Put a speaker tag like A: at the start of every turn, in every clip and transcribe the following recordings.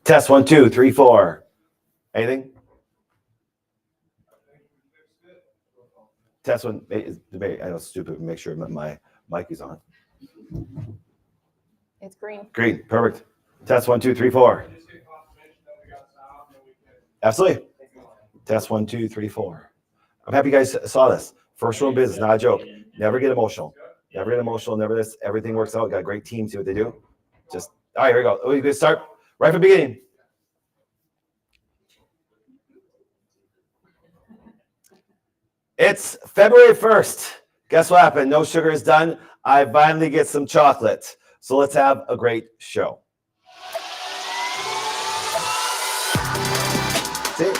A: Test 1, 2, 3, 4. Anything? Test 1. I know, stupid. Make sure my mic is on.
B: It's green.
A: Green. Perfect. Test 1, 2, 3, 4. Absolutely. Test 1, 2, 3, 4. I'm happy you guys saw this. First rule of business, not a joke. Never get emotional. Never get emotional. Never this. Everything works out. Got a great team. See what they do. Just, all right, here we go. We're going to start right from the beginning. It's February 1st. Guess what happened? No sugar is done. I finally get some chocolate. So let's have a great show. See?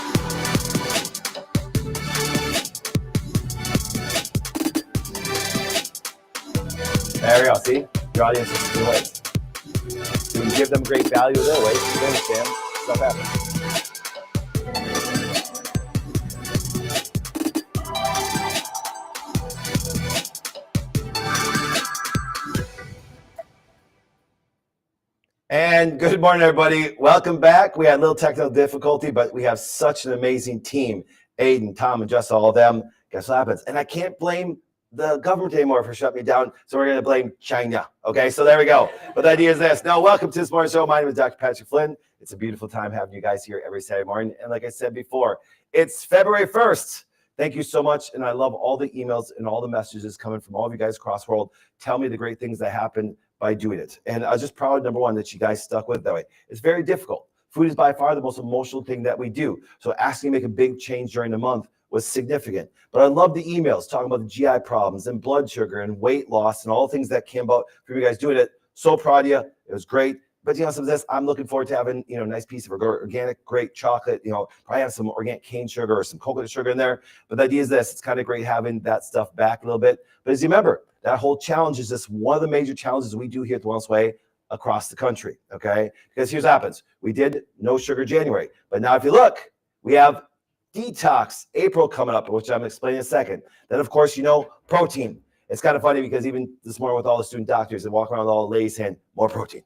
A: There we go. See? Your audience is the way. You can give them great value their way. You understand? Stuff happens. And good morning, everybody. Welcome back. We had a little technical difficulty, but we have such an amazing team. Aiden, Tom, and just all of them. Guess what happens? And I can't blame the government anymore for shutting me down, so we're going to blame China. Okay, so there we go. But the idea is this. Now, welcome to this morning show. My name is Dr. Patrick Flynn. It's a beautiful time having you guys here every Saturday morning. And like I said before, it's February 1st. Thank you so much. And I love all the emails and all the messages coming from all of you guys across the world. Tell me the great things that happen by doing it. And I was just proud, number one, that you guys stuck with it that way. It's very difficult. Food is by far the most emotional thing that we do. So asking to make a big change during the month was significant. But I love the emails talking about the GI problems and blood sugar and weight loss and all the things that came about from you guys doing it. So proud of you. It was great. But, some of this, I'm looking forward to having, a nice piece of organic, great chocolate, probably have some organic cane sugar or some coconut sugar in there. But the idea is this, it's kind of great having that stuff back a little bit. But as you remember, that whole challenge is just one of the major challenges we do here at the Wellness Way across the country, okay? Because here's what happens. We did no sugar January. But now if you look, we have Detox April coming up, which I'm explaining in a second. Then, of course, protein. It's kind of funny because even this morning with all the student doctors that walk around with all the ladies saying, more protein,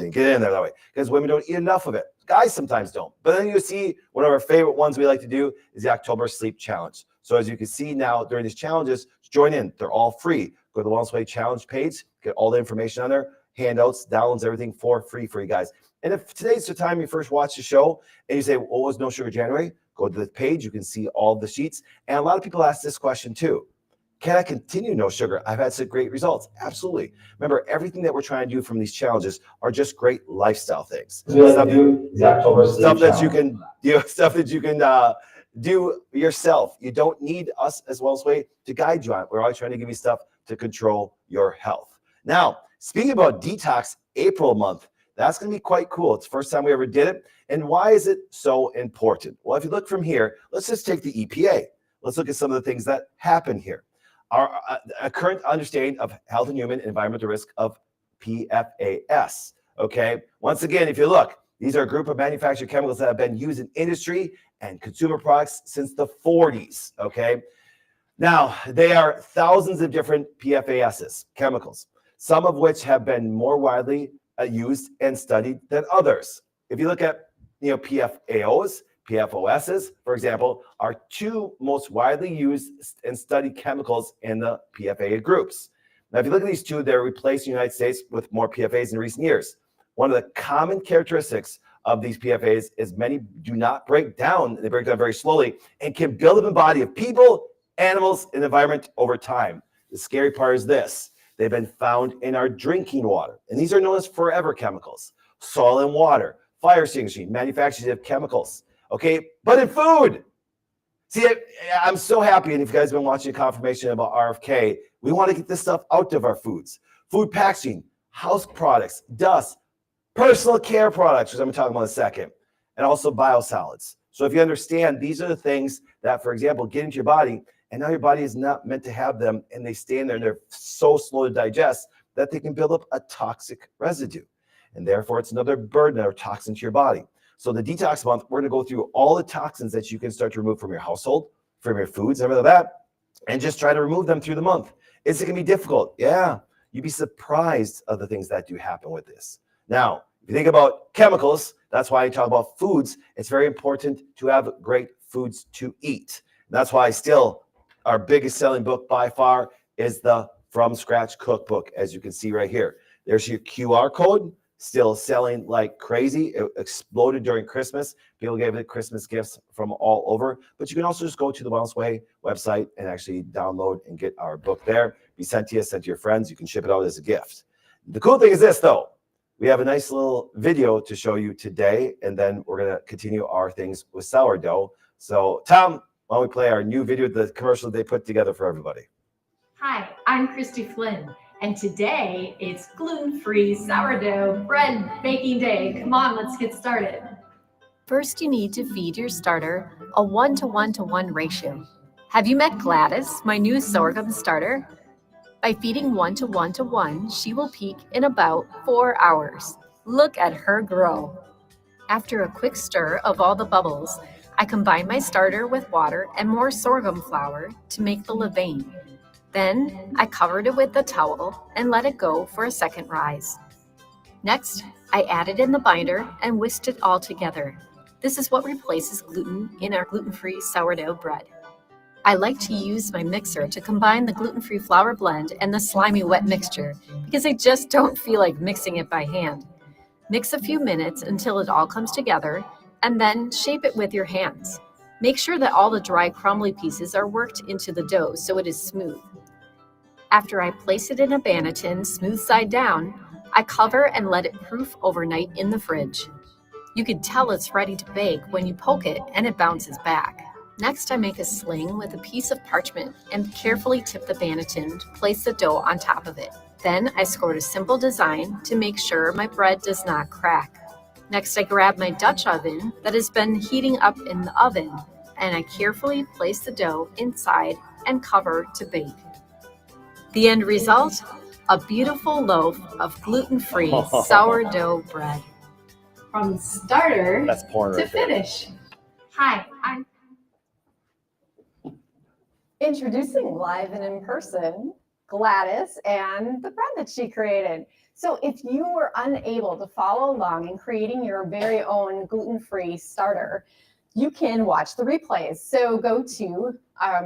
A: get in there that way. Because women don't eat enough of it. Guys sometimes don't. But then you see one of our favorite ones we like to do is the October Sleep Challenge. So as you can see now during these challenges, join in. They're all free. Go to the Wellness Way Challenge page, get all the information on there, handouts, downloads, everything for free for you guys. And if today's the time you first watch the show and you say, well, was no sugar January? Go to the page. You can see all the sheets. And a lot of people ask this question too. Can I continue no sugar? I've had some great results. Absolutely. Remember, everything that we're trying to do from these challenges are just great lifestyle things. Stuff that you can do yourself. You don't need us as Wellness Way to guide you on it. We're always trying to give you stuff to control your health. Now, speaking about Detox April month, that's going to be quite cool. It's the first time we ever did it. And why is it so important? Well, if you look from here, let's just take the EPA. Let's look at some of the things that happen here. Our current understanding of health and human environmental risk of PFAS. Okay. Once again, if you look, these are a group of manufactured chemicals that have been used in industry and consumer products since the 40s. Okay. Now, they are thousands of different PFASs, chemicals, some of which have been more widely used and studied than others. If you look at, PFAOs, PFOSs, for example, are two most widely used and studied chemicals in the PFAA groups. Now, if you look at these two, they're replacing the United States with more PFAs in recent years. One of the common characteristics of these PFAs is many do not break down. They break down very slowly and can build up in the body of people, animals, and environment over time. The scary part is this. They've been found in our drinking water. And these are known as forever chemicals. Soil and water, fire extinguishing, manufacturers of chemicals. Okay, but in food. See, I'm so happy, and if you guys have been watching a confirmation about RFK, we want to get this stuff out of our foods. Food packaging, house products, dust, personal care products, which I'm going to talk about in a second, and also biosolids. So if you understand, these are the things that, for example, get into your body, and now your body is not meant to have them, and they stay in there, and they're so slow to digest that they can build up a toxic residue. And therefore, it's another burden or toxin to your body. So the detox month, we're going to go through all the toxins that you can start to remove from your household, from your foods, everything like that, and just try to remove them through the month. Is it going to be difficult? Yeah. You'd be surprised of the things that do happen with this. Now, if you think about chemicals, that's why I talk about foods. It's very important to have great foods to eat. That's why still our biggest selling book by far is the From Scratch Cookbook, as you can see right here. There's your QR code, still selling like crazy. It exploded during Christmas. People gave it Christmas gifts from all over. But you can also just go to the Wellness Way website and actually download and get our book there. Be sent to you, sent to your friends. You can ship it out as a gift. The cool thing is this, though. We have a nice little video to show you today, and then we're going to continue our things with sourdough. So, Tom, why don't we play our new video, the commercial they put together for everybody.
B: Hi, I'm Flynn, and today it's gluten-free sourdough bread baking day. Come on, let's get started.
C: First, you need to feed your starter a 1-to-1-to-1 ratio. Have you met Gladys, my new sorghum starter? By feeding 1-to-1-to-1, she will peak in about 4 hours. Look at her grow. After a quick stir of all the bubbles, I combine my starter with water and more sorghum flour to make the levain. Then, I covered it with a towel and let it go for a second rise. Next, I added in the binder and whisked it all together. This is what replaces gluten in our gluten-free sourdough bread. I like to use my mixer to combine the gluten-free flour blend and the slimy wet mixture because I just don't feel like mixing it by hand. Mix a few minutes until it all comes together and then shape it with your hands. Make sure that all the dry crumbly pieces are worked into the dough so it is smooth. After I place it in a banneton, smooth side down, I cover and let it proof overnight in the fridge. You can tell it's ready to bake when you poke it and it bounces back. Next, I make a sling with a piece of parchment and carefully tip the banneton to place the dough on top of it. Then I scored a simple design to make sure my bread does not crack. Next, I grab my Dutch oven that has been heating up in the oven, and I carefully place the dough inside and cover to bake. The end result? A beautiful loaf of gluten-free sourdough bread.
B: From starter
A: That's porn
B: to
A: right there.
B: finish. Hi, I'm
D: Introducing live and in person, Gladys and the bread that she created. So if you were unable to follow along in creating your very own gluten-free starter, you can watch the replays. So go to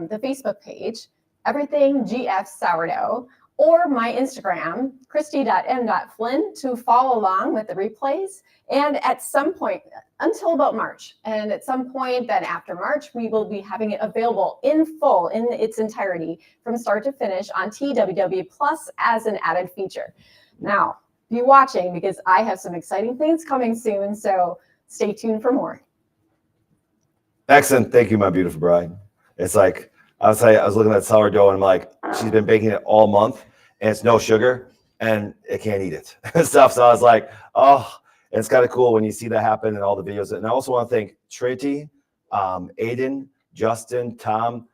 D: the Facebook page, Everything GF Sourdough, or my Instagram, christy.m.flynn, to follow along with the replays. And at some point, until about March, and at some point then after March, we will be having it available in full, in its entirety, from start to finish on TWW Plus as an added feature. Now, be watching because I have some exciting things coming soon, so stay tuned for more.
A: Excellent. Thank you, my beautiful bride. It's like, I was looking at sourdough and I'm like, she's been baking it all month and it's no sugar and it can't eat it and stuff. So I was like, oh, and it's kind of cool when you see that happen in all the videos. And I also want to thank Trinity, Aiden, Justin, Tom.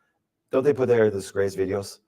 A: Don't they put their Disgrace videos?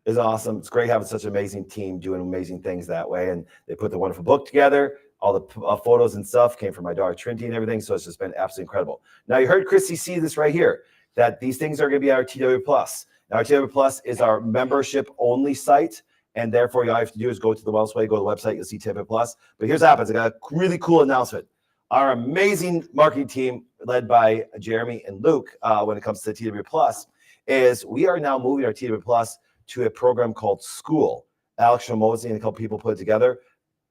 A: It's awesome. It's great having such an amazing team doing amazing things that way. And they put the wonderful book together. All the photos and stuff came from my daughter Trinity and everything. So it's just been absolutely incredible. Now you heard Christy see this right here, that these things are going to be our TW Plus. Now our TW Plus is our membership only site. And therefore, all you have to do is go to the Wellness Way, go to the website, you'll see TW Plus. But here's what happens. I got a really cool announcement. Our amazing marketing team led by Jeremy and Luke when it comes to TW Plus is we are now moving our TW Plus to a program called School. Alex Shamosi and a couple people put it together.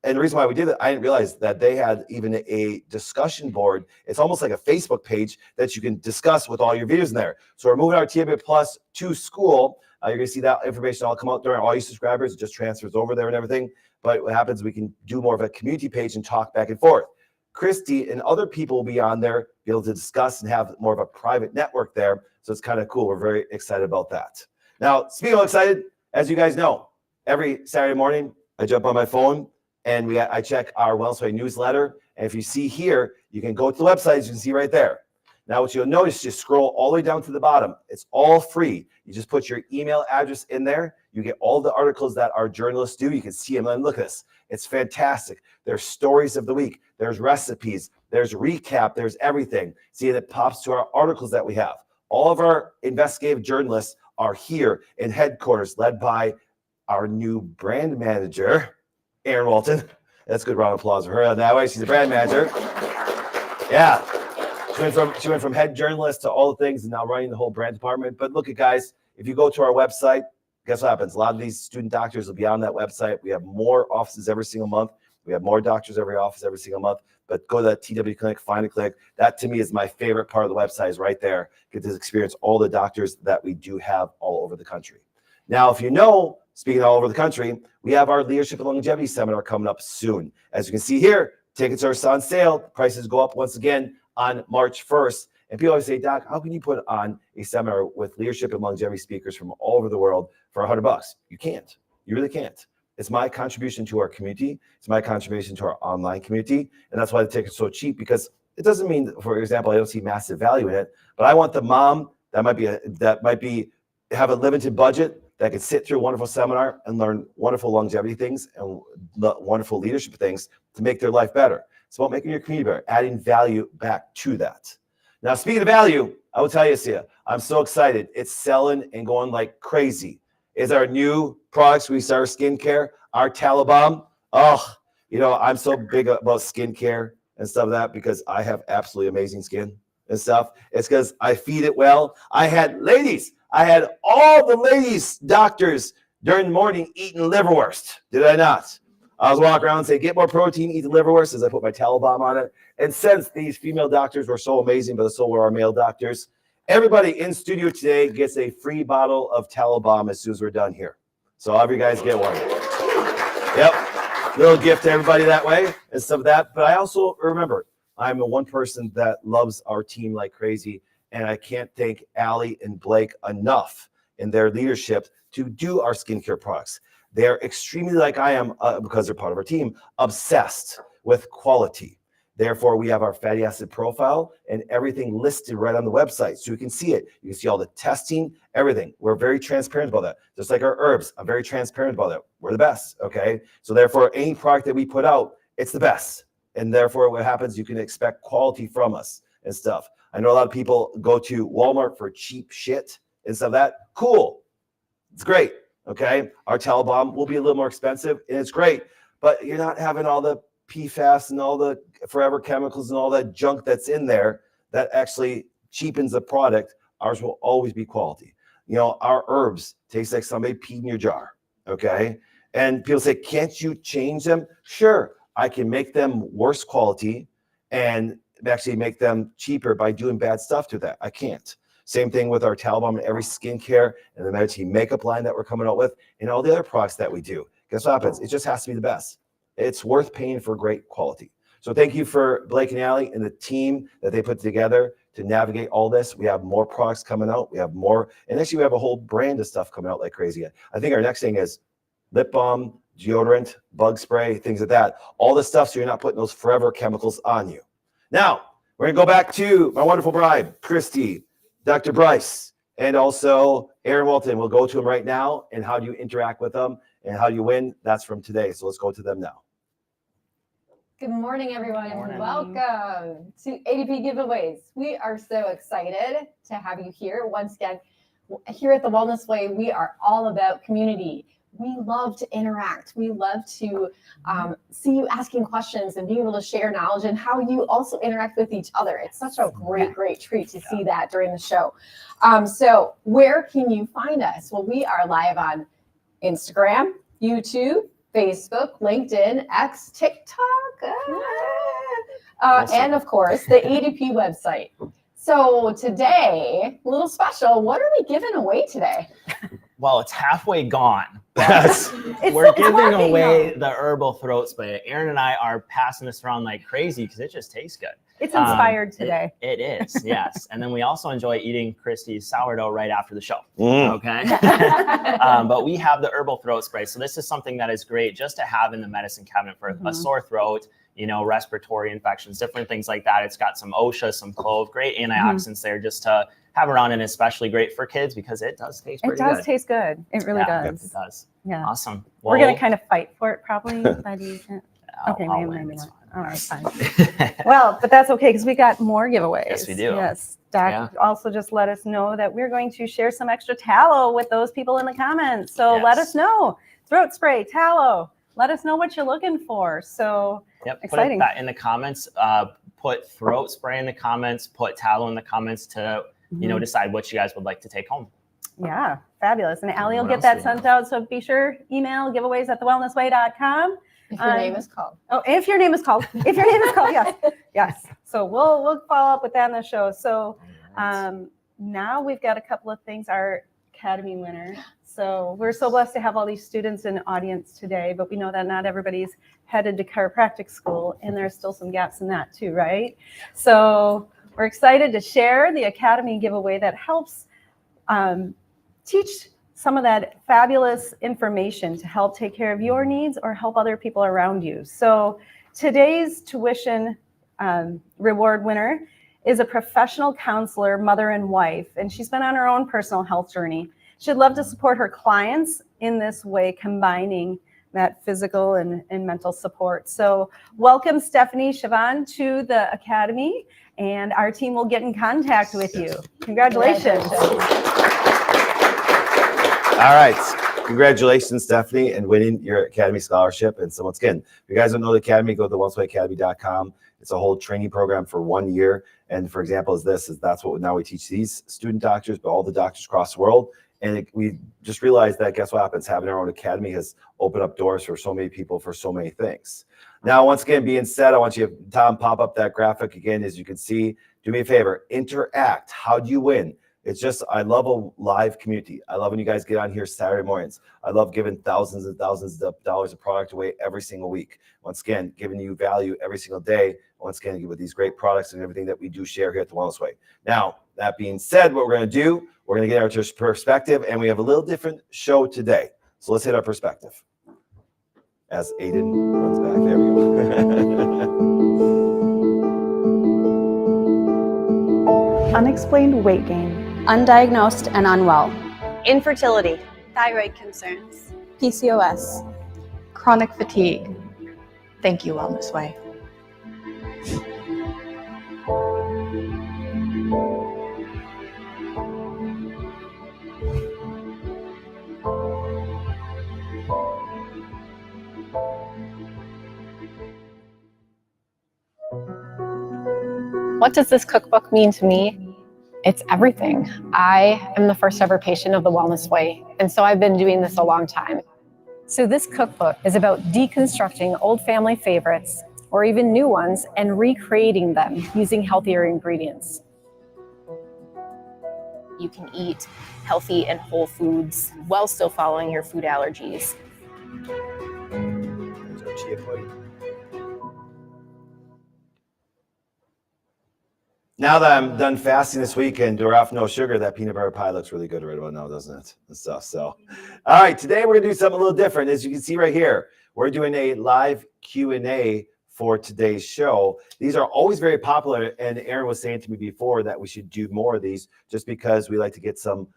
A: And the reason why we did it, I didn't realize that they had even a discussion board. It's almost like a Facebook page that you can discuss with all your videos in there. So we're moving our TW Plus to School. You're going to see that information all come out during all your subscribers. It just transfers over there and everything. But what happens, we can do more of a community page and talk back and forth. Christy and other people will be on there, be able to discuss and have more of a private network there. So it's kind of cool. We're very excited about that. Now, speaking of excited, as you guys know, every Saturday morning, I jump on my phone and I check our Wellness Way newsletter. And if you see here, you can go to the website, as you can see right there. Now, what you'll notice, just scroll all the way down to the bottom. It's all free. You just put your email address in there. You get all the articles that our journalists do. You can see them. And look at this. It's fantastic. There's stories of the week. There's recipes. There's recap. There's everything. See, it pops to our articles that we have. All of our investigative journalists are here in headquarters, led by our new brand manager, Erin Walton. That's a good round of applause for her on that way. She's a brand manager. Yeah. She went from head journalist to all the things and now running the whole brand department. But look at guys, if you go to our website, guess what happens? A lot of these student doctors will be on that website. We have more offices every single month. We have more doctors every office every single month. But go to that TW clinic, find a clinic. That to me is my favorite part of the website is right there. Get to experience all the doctors that we do have all over the country. Now, if you know, speaking all over the country, we have our Leadership and Longevity Seminar coming up soon. As you can see here, tickets are on sale. Prices go up once again on March 1st. And people always say, Doc, how can you put on a seminar with leadership and longevity speakers from all over the world for $100? You can't. You really can't. It's my contribution to our community. It's my contribution to our online community. And that's why the ticket's so cheap, because it doesn't mean, for example, I don't see massive value in it, but I want the mom that might be have a limited budget that could sit through a wonderful seminar and learn wonderful longevity things and wonderful leadership things to make their life better. It's about making your community better, adding value back to that. Now, speaking of value, I will tell you, Sia, I'm so excited. It's selling and going like crazy. Is our new products. We start skincare, our Talibom. Oh, you know, I'm so big about skincare and stuff like that because I have absolutely amazing skin and stuff. It's because I feed it well. I had all the ladies, doctors during the morning eating liverwurst. Did I not? I was walking around and say, get more protein, eat the liverwurst, as I put my Talibom on it. And since these female doctors were so amazing, but so were our male doctors, everybody in studio today gets a free bottle of Talibom as soon as we're done here. So all of you guys get one. Yep. Little gift to everybody that way and stuff like that. But I also remember, I'm the one person that loves our team like crazy. And I can't thank Allie and Blake enough in their leadership to do our skincare products. They're extremely, like I am, because they're part of our team, obsessed with quality. Therefore, we have our fatty acid profile and everything listed right on the website. So you can see it. You can see all the testing, everything. We're very transparent about that. Just like our herbs, I'm very transparent about that. We're the best, okay? So therefore, any product that we put out, it's the best. And therefore, what happens, you can expect quality from us and stuff. I know a lot of people go to Walmart for cheap shit and stuff like that. Cool. It's great. Okay. Our Talibom will be a little more expensive and it's great, but you're not having all the PFAS and all the forever chemicals and all that junk that's in there that actually cheapens the product. Ours will always be quality. You know, our herbs taste like somebody peed in your jar. Okay. And people say, can't you change them? Sure. I can make them worse quality and actually make them cheaper by doing bad stuff to that. I can't. Same thing with our Talibom and every skincare and the Meditating makeup line that we're coming out with and all the other products that we do. Guess what happens? It just has to be the best. It's worth paying for great quality. So thank you for Blake and Allie and the team that they put together to navigate all this. We have more products coming out. We have more. And actually, we have a whole brand of stuff coming out like crazy. I think our next thing is lip balm, deodorant, bug spray, things like that. All this stuff so you're not putting those forever chemicals on you. Now, we're going to go back to my wonderful bride, Christy, Dr. Bryce, and also Erin Walton. We'll go to them right now. And how do you interact with them and how do you win? That's from today. So let's go to them now.
D: Good morning, everyone.
E: Good morning.
D: Welcome to ADP Giveaways. We are so excited to have you here. Once again, here at the Wellness Way, we are all about community. We love to interact. We love to see you asking questions and being able to share knowledge and how you also interact with each other. It's such a great treat to see that during the show. So where can you find us? Well, we are live on Instagram, YouTube, Facebook, LinkedIn, X, TikTok, and of course the ADP website. So today, a little special, what are we giving away today?
E: Well, it's halfway gone.
A: Yes.
E: We're giving away the herbal throat spray. Erin and I are passing this around like crazy because it just tastes good.
F: It's inspired today.
E: It is, yes. And then we also enjoy eating Christy's sourdough right after the show. Okay. But we have the herbal throat spray. So this is something that is great just to have in the medicine cabinet for a sore throat. respiratory infections, different things like that. It's got some OSHA, some clove, great antioxidants there just to have around, and especially great for kids because it does taste pretty good.
D: It does taste good. It really does.
E: It does.
D: Yeah.
E: Awesome.
D: We're going to kind of fight for it probably by the end. Okay,
E: I'll
D: maybe
E: win.
D: not. All right, fine. Well, but that's okay because we got more giveaways.
E: Yes, we do.
D: Yes. Doc also just let us know that we're going to share some extra tallow with those people in the comments. So let us know. Throat spray, tallow. Let us know what you're looking for. So exciting.
E: Put that in the comments. Put throat spray in the comments. Put tallow in the comments to decide what you guys would like to take home.
D: Yeah, fabulous. And Allie will get that sent out. So be sure, email giveaways@thewellnessway.com.
F: If your name is called.
D: Oh, if your name is called. If your name is called, yes. Yes. So we'll follow up with that in the show. So now we've got a couple of things. Our Academy winner. So we're so blessed to have all these students in the audience today, but we know that not everybody's headed to chiropractic school, and there's still some gaps in that too, right? So we're excited to share the Academy giveaway that helps teach some of that fabulous information to help take care of your needs or help other people around you. So today's tuition reward winner is a professional counselor, mother and wife, and she's been on her own personal health journey. She'd love to support her clients in this way, combining that physical and mental support. So welcome Stephanie Siobhan to the Academy, and our team will get in contact with you. Congratulations.
A: All right. Congratulations, Stephanie, and winning your Academy scholarship. And so once again, if you guys don't know the Academy, go to thewellnesswayacademy.com. It's a whole training program for 1 year. And for example, that's what now we teach these student doctors, but all the doctors across the world. And we just realized that guess what happens? Having our own academy has opened up doors for so many people for so many things. Now, once again, being said, I want you to, Tom, pop up that graphic again. As you can see, do me a favor, interact. How do you win? It's just, I love a live community. I love when you guys get on here Saturday mornings. I love giving thousands and thousands of dollars of product away every single week. Once again, giving you value every single day. Once again, with these great products and everything that we do share here at The Wellness Way. Now, that being said, what we're going to do, we're going to get our perspective, and we have a little different show today. So let's hit our perspective. As Aiden runs back, there we go.
G: Unexplained weight gain,
H: undiagnosed and unwell,
I: infertility,
J: thyroid concerns,
H: PCOS,
G: chronic fatigue. Thank you, Wellness Way.
F: What does this cookbook mean to me? It's everything. I am the first ever patient of the Wellness Way, and so I've been doing this a long time. So this cookbook is about deconstructing old family favorites, or even new ones, and recreating them using healthier ingredients.
I: You can eat healthy and whole foods while still following your food allergies.
A: There's our chia pudding. Now that I'm done fasting this weekend, we're off no sugar, that peanut butter pie looks really good right about now, doesn't it? And stuff. So, all right, today we're gonna do something a little different. As you can see right here, we're doing a live Q&A for today's show. These are always very popular, and Aaron was saying to me before that we should do more of these just because we like to get some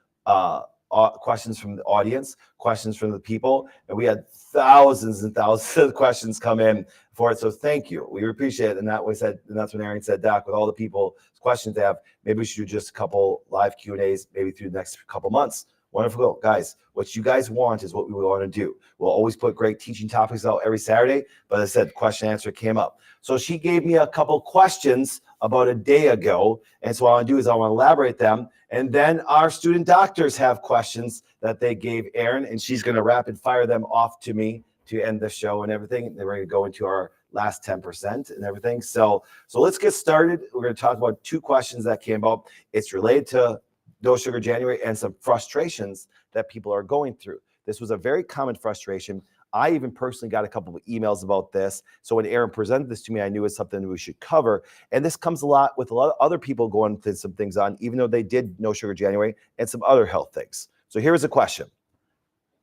A: questions from the audience, questions from the people, and we had thousands and thousands of questions come in for it. So thank you. We appreciate it. And that's when Aaron said, Doc, with all the people questions they have, maybe we should do just a couple live Q&As maybe through the next couple months. Wonderful. Guys, what you guys want is what we want to do. We'll always put great teaching topics out every Saturday, but as I said, question answer came up. So she gave me a couple questions about a day ago. And so what I want to do is I want to elaborate them. And then our student doctors have questions that they gave Aaron, and she's going to rapid fire them off to me to end the show and everything. And then we're going to go into our last 10% and everything. So let's get started. We're going to talk about two questions that came up. It's related to No Sugar January and some frustrations that people are going through. This was a very common frustration. I even personally got a couple of emails about this. So when Aaron presented this to me, I knew it's something we should cover. And this comes a lot with a lot of other people going through some things on, even though they did No Sugar January and some other health things. So here's a question.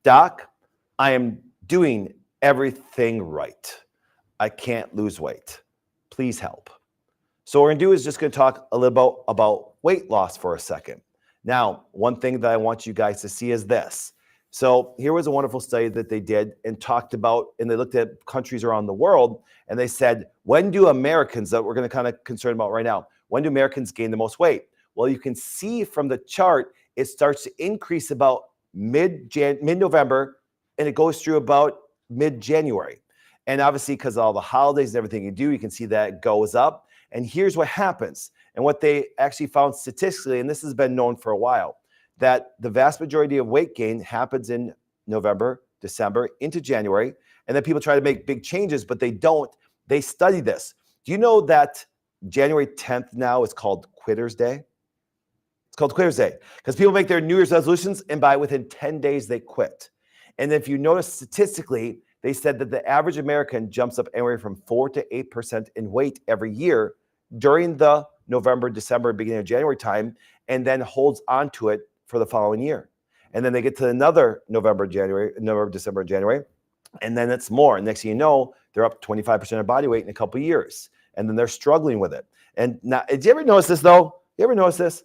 A: Doc, I am doing everything right. I can't lose weight. Please help. So what we're going to do is just going to talk a little about weight loss for a second. Now, one thing that I want you guys to see is this. So here was a wonderful study that they did and talked about, and they looked at countries around the world, and they said, when do Americans, that we're going to kind of concern about right now, when do Americans gain the most weight? Well, you can see from the chart, it starts to increase about mid-November, and it goes through about mid-January. And obviously, because of all the holidays and everything you do, you can see that it goes up. And here's what happens. And what they actually found statistically, and this has been known for a while, that the vast majority of weight gain happens in November, December, into January. And then people try to make big changes, but they don't. They study this. Do you know that January 10th now is called Quitter's Day? It's called Quitter's Day because people make their New Year's resolutions, and within 10 days, they quit. And if you notice statistically, they said that the average American jumps up anywhere from 4 to 8% in weight every year during the November, December, beginning of January time, and then holds on to it for the following year. And then they get to another November, December, January, and then it's more. And next thing you know, they're up 25% of body weight in a couple of years, and then they're struggling with it. And now, did you ever notice this though? You ever notice this?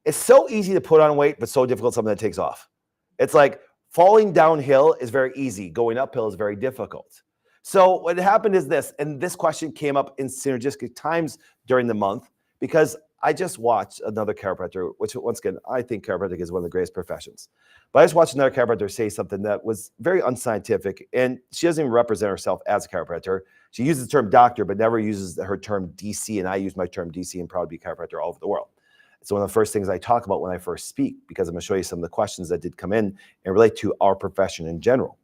A: It's so easy to put on weight, but so difficult something that takes off. It's like falling downhill is very easy. Going uphill is very difficult. So what happened is this, and this question came up in synergistic times during the month because I just watched another chiropractor, which once again, I think chiropractic is one of the greatest professions. But I just watched another chiropractor say something that was very unscientific, and she doesn't even represent herself as a chiropractor. She uses the term doctor, but never uses her term DC, and I use my term DC and proud to be a chiropractor all over the world. It's one of the first things I talk about when I first speak, because I'm going to show you some of the questions that did come in and relate to our profession in general.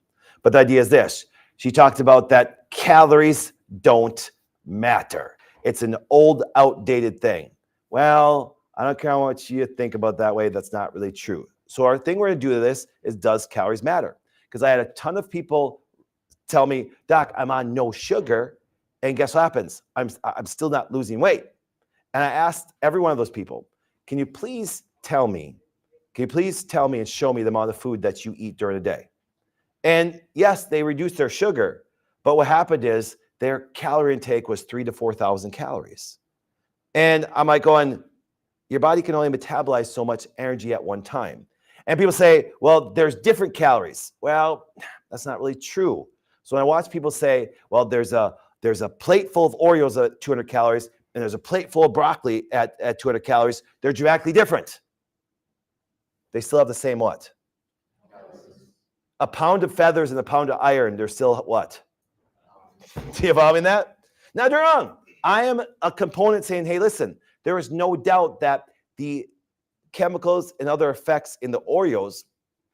A: But the idea is this. She talked about that calories don't matter. It's an old, outdated thing. Well, I don't care how much you think about that way. That's not really true. So our thing we're going to do to this is, does calories matter? Because I had a ton of people tell me, Doc, I'm on no sugar. And guess what happens? I'm still not losing weight. And I asked every one of those people, can you please tell me and show me the amount of food that you eat during the day? And yes, they reduced their sugar, but what happened is their calorie intake was 3,000 to 4,000 calories. And I'm like going, your body can only metabolize so much energy at one time. And people say, well, there's different calories. Well, that's not really true. So when I watch people say, well, there's a plate full of Oreos at 200 calories, and there's a plate full of broccoli at 200 calories, they're dramatically different. They still have the same what? A pound of feathers and a pound of iron, they're still what? See you following that? Now, they're wrong. I am a component saying, hey, listen, there is no doubt that the chemicals and other effects in the Oreos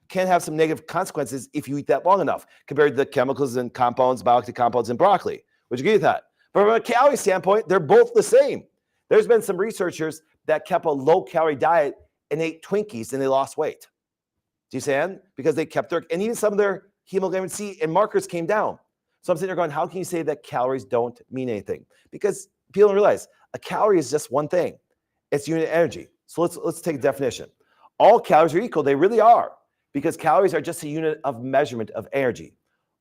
A: can have some negative consequences if you eat that long enough, compared to the chemicals and compounds, bioactive compounds in broccoli. Would you agree with that? But from a calorie standpoint, they're both the same. There's been some researchers that kept a low-calorie diet and ate Twinkies, and they lost weight. Do you understand? Because they kept their, and even some of their hemoglobin C and markers came down. So I'm sitting there going, how can you say that calories don't mean anything? Because people don't realize a calorie is just one thing. It's unit energy. So let's take a definition. All calories are equal. They really are, because calories are just a unit of measurement of energy.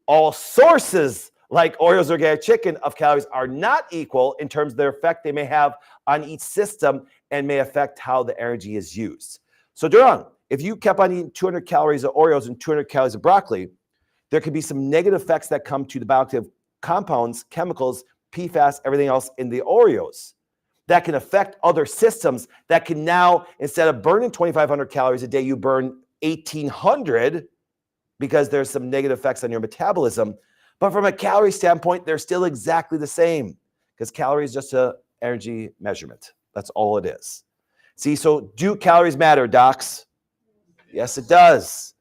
A: All sources like Oreos organic chicken of calories are not equal in terms of their effect they may have on each system and may affect how the energy is used. So Duran, if you kept on eating 200 calories of Oreos and 200 calories of broccoli, there could be some negative effects that come to the bioactive compounds, chemicals, PFAS, everything else in the Oreos that can affect other systems that can now, instead of burning 2,500 calories a day, you burn 1,800 because there's some negative effects on your metabolism. But from a calorie standpoint, they're still exactly the same, because calories is just an energy measurement. That's all it is. See, so do calories matter, docs? Yes, it does.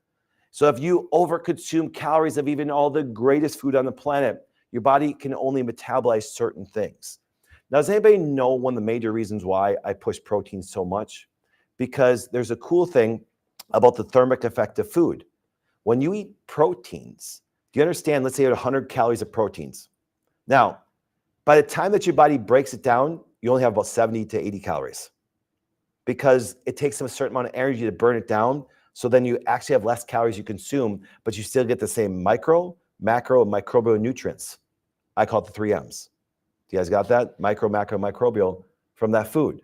A: So if you overconsume calories of even all the greatest food on the planet, your body can only metabolize certain things. Now, does anybody know one of the major reasons why I push protein so much? Because there's a cool thing about the thermic effect of food. When you eat proteins, do you understand, let's say you have 100 calories of proteins. Now, by the time that your body breaks it down, you only have about 70 to 80 calories, because it takes a certain amount of energy to burn it down. So then you actually have less calories you consume, but you still get the same micro, macro, and microbial nutrients. I call it the 3 M's. You guys got that? Micro, macro, microbial from that food.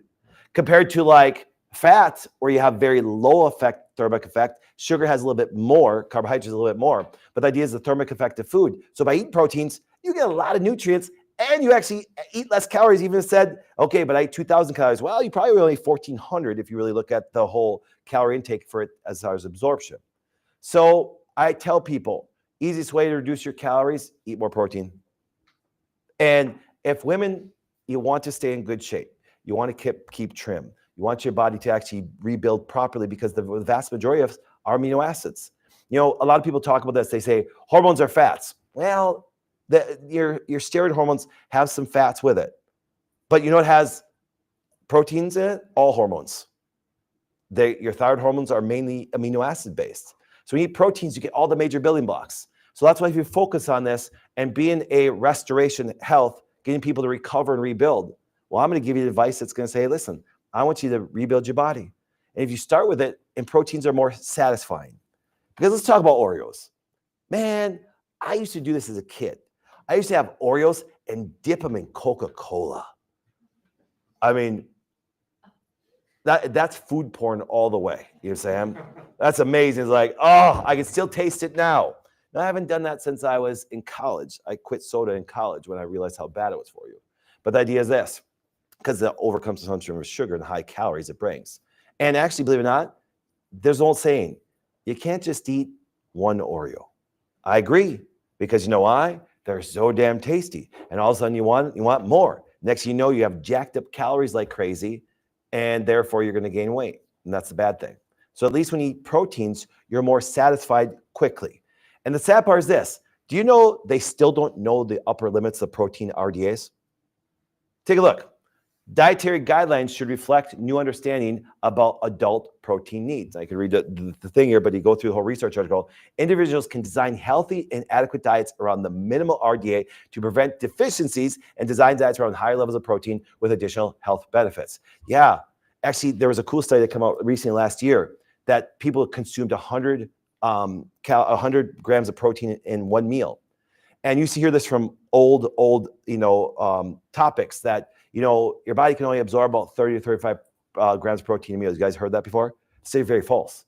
A: Compared to like fats, where you have very low effect, thermic effect, sugar has a little bit more, carbohydrates a little bit more, but the idea is the thermic effect of food. So by eating proteins, you get a lot of nutrients and you actually eat less calories. Even said, okay, but I ate 2,000 calories. Well, you probably only 1,400 if you really look at the whole calorie intake for it as far as absorption. So I tell people, easiest way to reduce your calories, eat more protein. And if women, you want to stay in good shape, you want to keep trim, you want your body to actually rebuild properly, because the vast majority of are amino acids. You know, a lot of people talk about this. They say hormones are fats. Well, your steroid hormones have some fats with it. But you know what has proteins in it? All hormones. Your thyroid hormones are mainly amino acid based. So when you eat proteins, you get all the major building blocks. So that's why if you focus on this and be in a restoration health, getting people to recover and rebuild, well, I'm going to give you advice that's going to say, hey, listen, I want you to rebuild your body. And if you start with it, and proteins are more satisfying. Because let's talk about Oreos. Man, I used to do this as a kid. I used to have Oreos and dip them in Coca-Cola. I mean, that's food porn all the way. You know what I'm saying? That's amazing. It's like, oh, I can still taste it now. Now, I haven't done that since I was in college. I quit soda in college when I realized how bad it was for you. But the idea is this, because the overconsumption of sugar and high calories it brings. And actually, believe it or not, there's an old saying, you can't just eat one Oreo. I agree, because you know why? They're so damn tasty. And all of a sudden you want more. Next thing you know, you have jacked up calories like crazy, and therefore you're going to gain weight. And that's the bad thing. So at least when you eat proteins, you're more satisfied quickly. And the sad part is this. Do you know they still don't know the upper limits of protein RDAs? Take a look. Dietary guidelines should reflect new understanding about adult protein needs. I can read the thing here, but you go through the whole research article. Individuals can design healthy and adequate diets around the minimal RDA to prevent deficiencies, and design diets around higher levels of protein with additional health benefits. Yeah, actually, there was a cool study that came out recently last year that people consumed 100 grams of protein in one meal. And you hear this from old topics that, your body can only absorb about 30 to 35 grams of protein a meal. You guys heard that before? It's very false.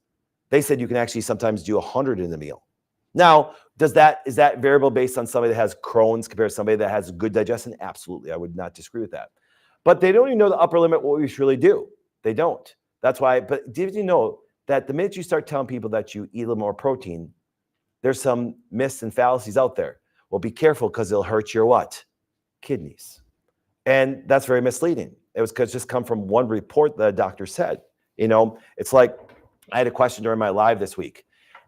A: They said you can actually sometimes do 100 in a meal. Now, is that variable based on somebody that has Crohn's compared to somebody that has good digestion? Absolutely. I would not disagree with that. But they don't even know the upper limit, what we should really do. They don't. That's why, but did you know that the minute you start telling people that you eat a little more protein, there's some myths and fallacies out there. Well, be careful, because it'll hurt your what? Kidneys. And that's very misleading. It was just come from one report that a doctor said. It's like I had a question during my live this week,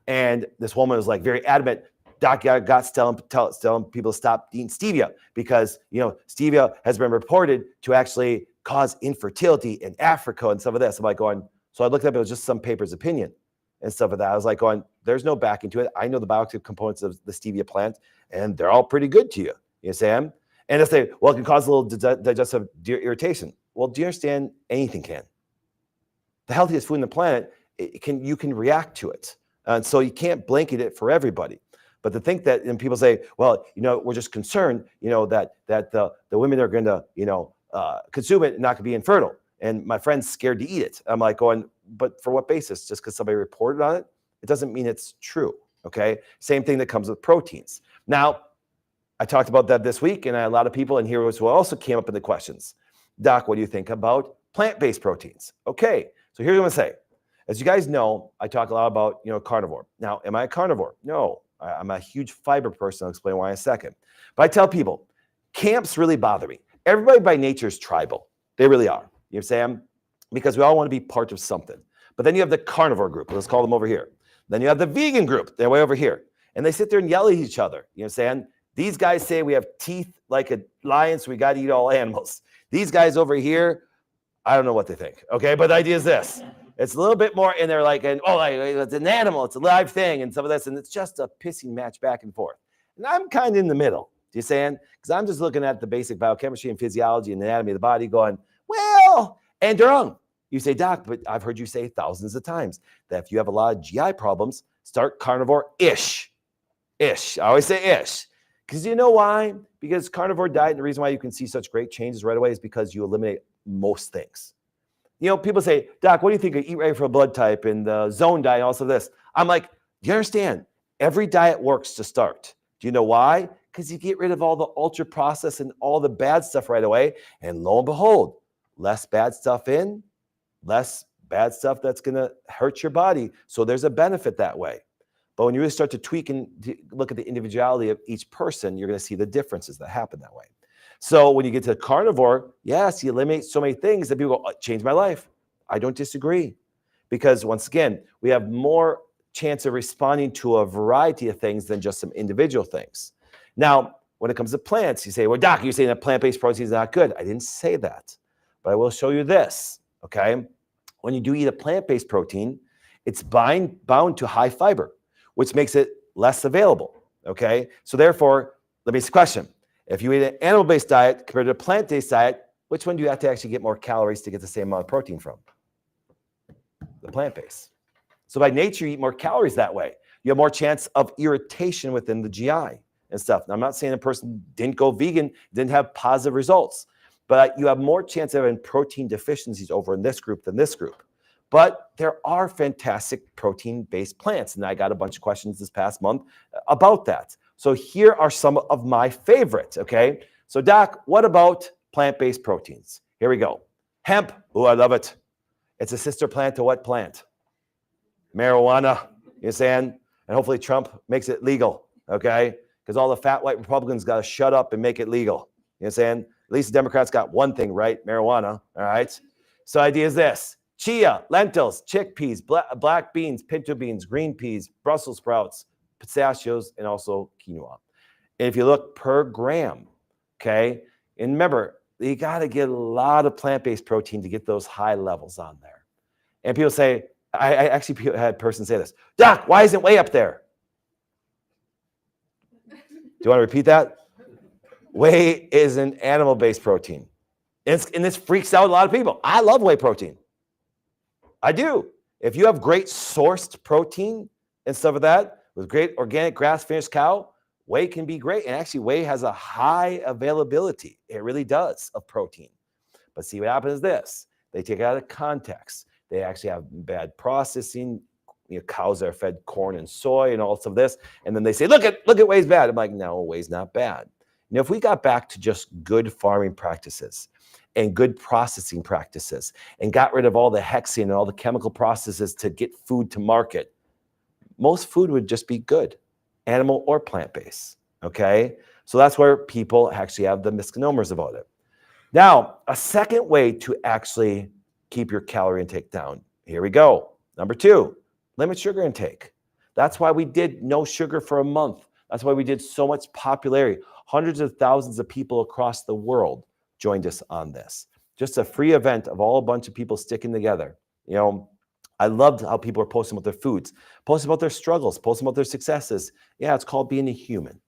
A: and this woman was like very adamant. Doc got telling people to stop eating stevia because stevia has been reported to actually cause infertility in Africa and stuff of this. I'm like going, so I looked up, it was just some paper's opinion and stuff like that. I was like going, there's no backing to it. I know the bioactive components of the stevia plant, and they're all pretty good to you. You understand? And they say, well, it can cause a little digestive irritation. Well, do you understand? Anything can. The healthiest food on the planet, you can react to it. And so you can't blanket it for everybody. But to think that, and people say, well, we're just concerned, that the women are going to, consume it and not going to be infertile. And my friend's scared to eat it. I'm like going, but for what basis? Just because somebody reported on it? It doesn't mean it's true. Okay. Same thing that comes with proteins. Now, I talked about that this week, and a lot of people, and here was what also came up in the questions. Doc, what do you think about plant-based proteins? Okay, so here's what I'm gonna say. As you guys know, I talk a lot about, carnivore. Now, am I a carnivore? No, I'm a huge fiber person. I'll explain why in a second. But I tell people, camps really bother me. Everybody by nature is tribal. They really are. You know what I'm saying? Because we all want to be part of something. But then you have the carnivore group. Let's call them over here. Then you have the vegan group. They're way over here. And they sit there and yell at each other. You know what I'm saying? These guys say we have teeth like a lion, so we got to eat all animals. These guys over here, I don't know what they think, okay? But the idea is this. It's a little bit more, and they're like, it's an animal, it's a live thing, and some of this, and it's just a pissing match back and forth. And I'm kind of in the middle, do you understand? Because I'm just looking at the basic biochemistry and physiology and anatomy of the body going, well, and they're wrong. You say, Doc, but I've heard you say thousands of times that if you have a lot of GI problems, start carnivore-ish. I always say ish. Because you know why? Because carnivore diet, the reason why you can see such great changes right away is because you eliminate most things. You know, people say, Doc, what do you think of eat right for a blood type and the zone diet and also this? I'm like, do you understand? Every diet works to start. Do you know why? Because you get rid of all the ultra processed and all the bad stuff right away. And lo and behold, less bad stuff in, less bad stuff that's going to hurt your body. So there's a benefit that way. But when you really start to tweak and look at the individuality of each person, you're going to see the differences that happen that way. So when you get to carnivore, yes, you eliminate so many things that people go, oh, change my life. I don't disagree. Because once again, we have more chance of responding to a variety of things than just some individual things. Now, when it comes to plants, you say, well, Doc, you're saying that plant-based protein is not good. I didn't say that. But I will show you this, okay? When you do eat a plant-based protein, it's bound to high fiber, which makes it less available, okay? So therefore, let me ask a question. If you eat an animal-based diet compared to a plant-based diet, which one do you have to actually get more calories to get the same amount of protein from? The plant-based. So by nature, you eat more calories that way. You have more chance of irritation within the GI and stuff. Now, I'm not saying a person didn't go vegan, didn't have positive results, but you have more chance of having protein deficiencies over in this group than this group. But there are fantastic protein-based plants, and I got a bunch of questions this past month about that. So here are some of my favorites, okay? So Doc, what about plant-based proteins? Here we go. Hemp, oh, I love it. It's a sister plant to what plant? Marijuana, you saying? And hopefully Trump makes it legal, okay? Because all the fat white Republicans got to shut up and make it legal. You know what I'm saying? At least the Democrats got one thing right, marijuana, all right? So idea is this. Chia, lentils, chickpeas, black beans, pinto beans, green peas, Brussels sprouts, pistachios, and also quinoa. And if you look per gram, okay, and remember, you got to get a lot of plant-based protein to get those high levels on there. And people say, I actually had a person say this, Doc, why isn't whey up there? Do you want to repeat that? Whey is an animal-based protein. And this freaks out a lot of people. I love whey protein. I do. If you have great sourced protein and stuff like that, with great organic grass-finished cow, whey can be great. And actually, whey has a high availability. It really does of protein. But see, what happens is this. They take it out of context. They actually have bad processing. You know, cows that are fed corn and soy and all of this. And then they say, look at whey's bad. I'm like, no, whey's not bad. You know, if we got back to just good farming practices and good processing practices and got rid of all the hexane and all the chemical processes to get food to market, most food would just be good, animal or plant-based, okay? So that's where people actually have the misnomers about it. Now, a second way to actually keep your calorie intake down. Here we go. Number 2, limit sugar intake. That's why we did no sugar for a month. That's why we did so much popularity. Hundreds of thousands of people across the world joined us on this. Just a free event of all a bunch of people sticking together. You know, I loved how people are posting about their foods, posting about their struggles, posting about their successes. Yeah, it's called being a human.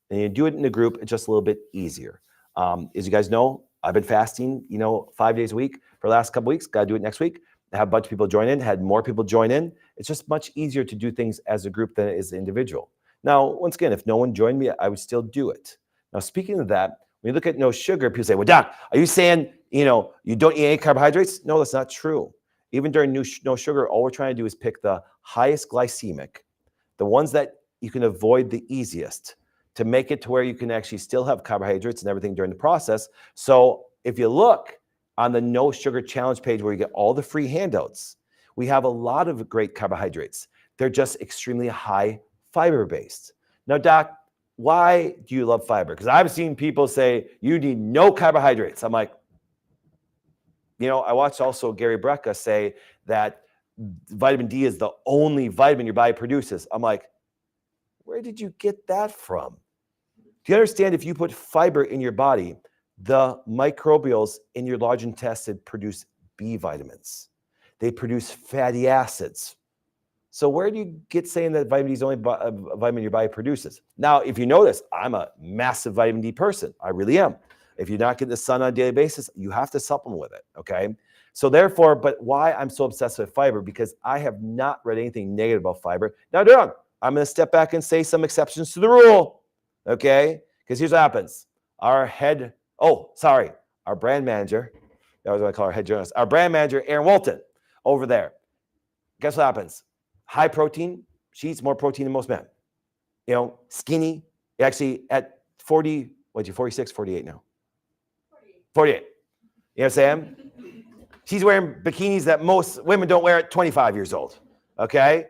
A: And you do it in a group, it's just a little bit easier. As you guys know, I've been fasting, 5 days a week for the last couple weeks. Got to do it next week. I have a bunch of people join in, had more people join in. It's just much easier to do things as a group than it is individual. Now, once again, if no one joined me, I would still do it. Now, speaking of that, when you look at no sugar, people say, well, Doc, are you saying, you don't eat any carbohydrates? No, that's not true. Even during no sugar, all we're trying to do is pick the highest glycemic, the ones that you can avoid the easiest to make it to where you can actually still have carbohydrates and everything during the process. So if you look on the no sugar challenge page where you get all the free handouts, we have a lot of great carbohydrates. They're just extremely high fiber based. Now, Doc, why do you love fiber? Because I've seen people say you need no carbohydrates. I'm like, I watched also Gary Brecka say that vitamin D is the only vitamin your body produces. I'm like, where did you get that from? Do you understand if you put fiber in your body, the microbials in your large intestine produce B vitamins. They produce fatty acids. So where do you get saying that vitamin D is the only vitamin your body produces? Now, if you notice, I'm a massive vitamin D person. I really am. If you're not getting the sun on a daily basis, you have to supplement with it, okay? So therefore, but why I'm so obsessed with fiber? Because I have not read anything negative about fiber. Now, I'm going to step back and say some exceptions to the rule, okay? Because here's what happens. Our brand manager, that was what I call our head journalist, our brand manager, Aaron Walton, over there. Guess what happens? High protein, she eats more protein than most men. Skinny, actually at 40, 46, 48 now? 48. You know what I'm saying? She's wearing bikinis that most women don't wear at 25 years old, okay?